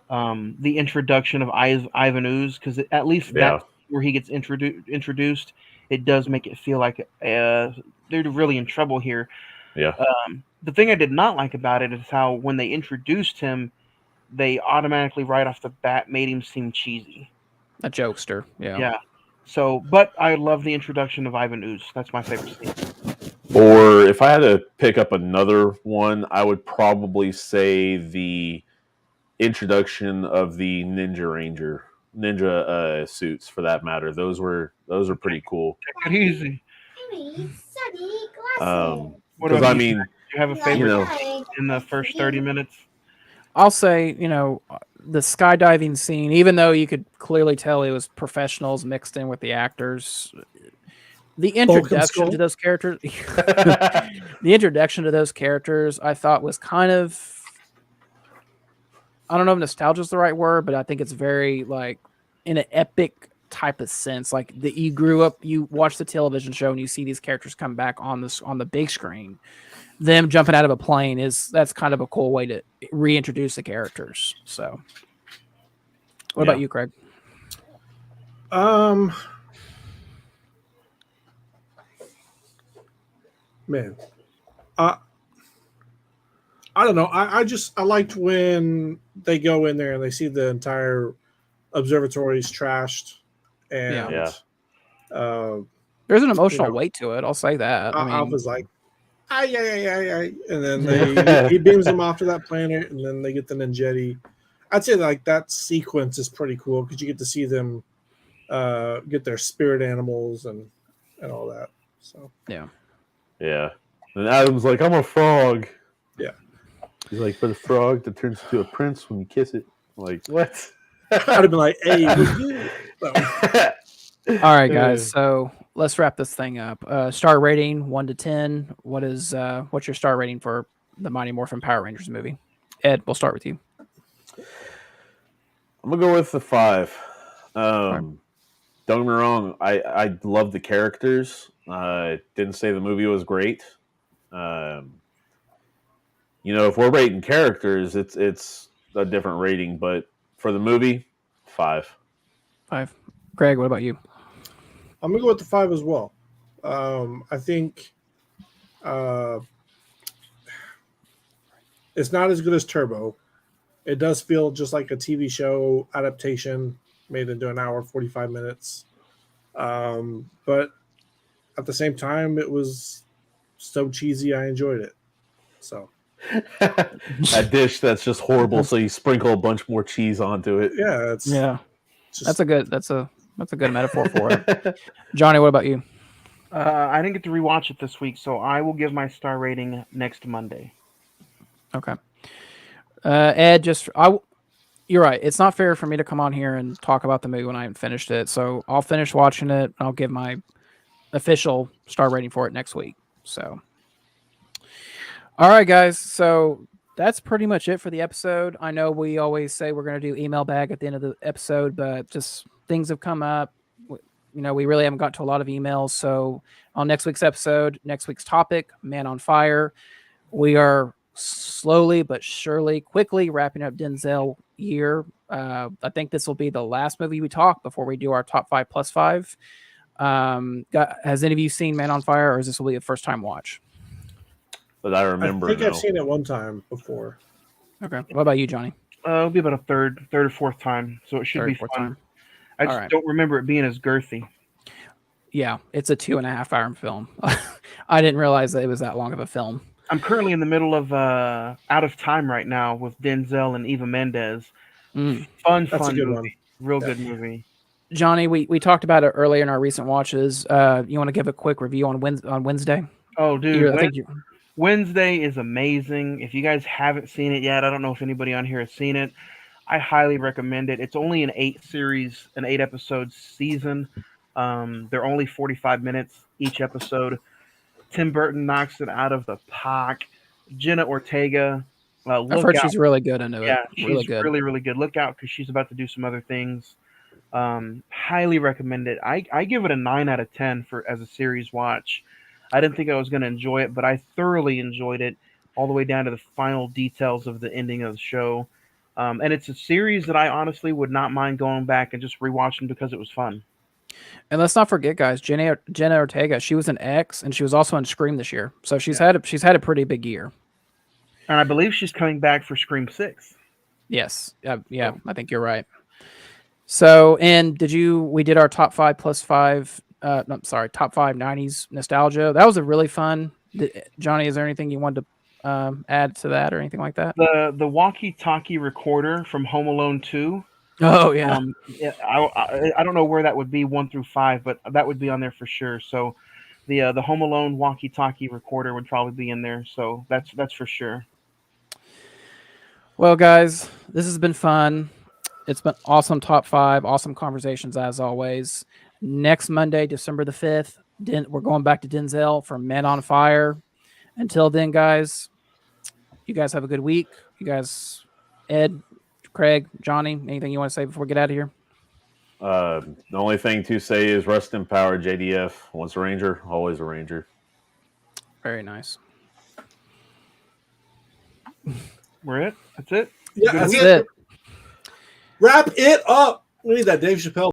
the introduction of Ivan Ooze, because at least that's where he gets introduced. It does make it feel like they're really in trouble here. Yeah. The thing I did not like about it is how when they introduced him, they automatically right off the bat made him seem cheesy. A jokester. Yeah. Yeah. So, but I love the introduction of Ivan Ooze. That's my favorite scene. Or if I had to pick up another one, I would probably say the introduction of the ninja suits, for that matter. Those were pretty cool. Take it easy. Because I mean, do you have a favorite in the first 30 minutes? I'll say, the skydiving scene, even though you could clearly tell it was professionals mixed in with the actors, the introduction to those characters, I thought was kind of, I don't know if nostalgia is the right word, but I think it's very like in an epic type of sense. Like that you grew up, you watch the television show and you see these characters come back on the big screen. Them jumping out of a plane that's kind of a cool way to reintroduce the characters. So what about you, Craig? Man, I don't know. I liked when they go in there and they see the entire observatory's trashed, and there's an emotional weight to it. I'll say that. I mean, Alpha's like, ay, and then he beams them off to that planet, and then they get the Ninjetti. I'd say like that sequence is pretty cool because you get to see them get their spirit animals and all that. So yeah. And Adam's like, I'm a frog. Yeah. He's like, but a frog that turns into a prince when you kiss it. I'm like, what? I'd have been like, hey, it was good. All right, guys. So let's wrap this thing up. Star rating 1 to 10. What's your star rating for the Mighty Morphin Power Rangers movie? Ed, we'll start with you. I'm gonna go with the 5. Don't get me wrong. I love the characters. Didn't say the movie was great. If we're rating characters, it's a different rating. But for the movie, 5. 5. Greg, what about you? I'm gonna go with the 5 as well. I think it's not as good as Turbo. It does feel just like a TV show adaptation made into an hour 45 minutes. But at the same time, it was so cheesy. I enjoyed it. So a dish that's just horrible. So you sprinkle a bunch more cheese onto it. Yeah, that's a good metaphor for it. Johnny, what about you? I didn't get to rewatch it this week, so I will give my star rating next Monday. Okay. Ed, you're right. It's not fair for me to come on here and talk about the movie when I haven't finished it. So I'll finish watching it. And I'll give my official star rating for it next week. So, all right, guys. So that's pretty much it for the episode. I know we always say we're going to do email bag at the end of the episode, but just things have come up. We really haven't got to a lot of emails. So on next week's episode, next week's topic, Man on Fire, we are slowly but surely, quickly wrapping up Denzel year. I think this will be the last movie we talk before we do our top 5 plus 5. Has any of you seen Man on Fire, or is this will be a first time watch? But I remember. I think I've seen it one time before. Okay. What about you, Johnny? It'll be about a third or fourth time, so it should be fun. Time. I just don't remember it being as girthy. Yeah, it's a 2.5 hour film. I didn't realize that it was that long of a film. I'm currently in the middle of Out of Time right now with Denzel and Eva Mendes. Fun movie. One. Real good movie. Johnny, we talked about it earlier in our recent watches. You want to give a quick review on Wednesday? Oh, dude. Wednesday is amazing. If you guys haven't seen it yet, I don't know if anybody on here has seen it. I highly recommend it. It's only an 8 episode season. They're only 45 minutes each episode. Tim Burton knocks it out of the park. Jenna Ortega. I've heard she's really good into it. Yeah, she's really, really good. Look out because she's about to do some other things. Highly recommend it. I give it a 9 out of 10 as a series watch. I didn't think I was going to enjoy it, but I thoroughly enjoyed it all the way down to the final details of the ending of the show. And it's a series that I honestly would not mind going back and just rewatching because it was fun. And let's not forget, guys, Jenna Ortega, she was an X, and she was also in Scream this year. So she's had a pretty big year. And I believe she's coming back for Scream 6. Yes. Yeah, I think you're right. So, and we did our top 5 plus 5, top 5 90s nostalgia. That was a really fun. Johnny, is there anything you wanted to add to that or anything like that? The walkie-talkie recorder from Home Alone 2. Oh, yeah. I don't know where that would be 1 through 5, but that would be on there for sure. So the Home Alone walkie-talkie recorder would probably be in there. So that's for sure. Well, guys, this has been fun. It's been awesome top 5, awesome conversations as always. Next Monday, December the 5th, we're going back to Denzel for Men on Fire. Until then, guys, you guys have a good week. You guys, Ed, Craig, Johnny, anything you want to say before we get out of here? The only thing to say is rest in power, JDF. Once a Ranger, always a Ranger. Very nice. We're it. That's it. Yeah, That's that's it. Wrap it up. We need that Dave Chappelle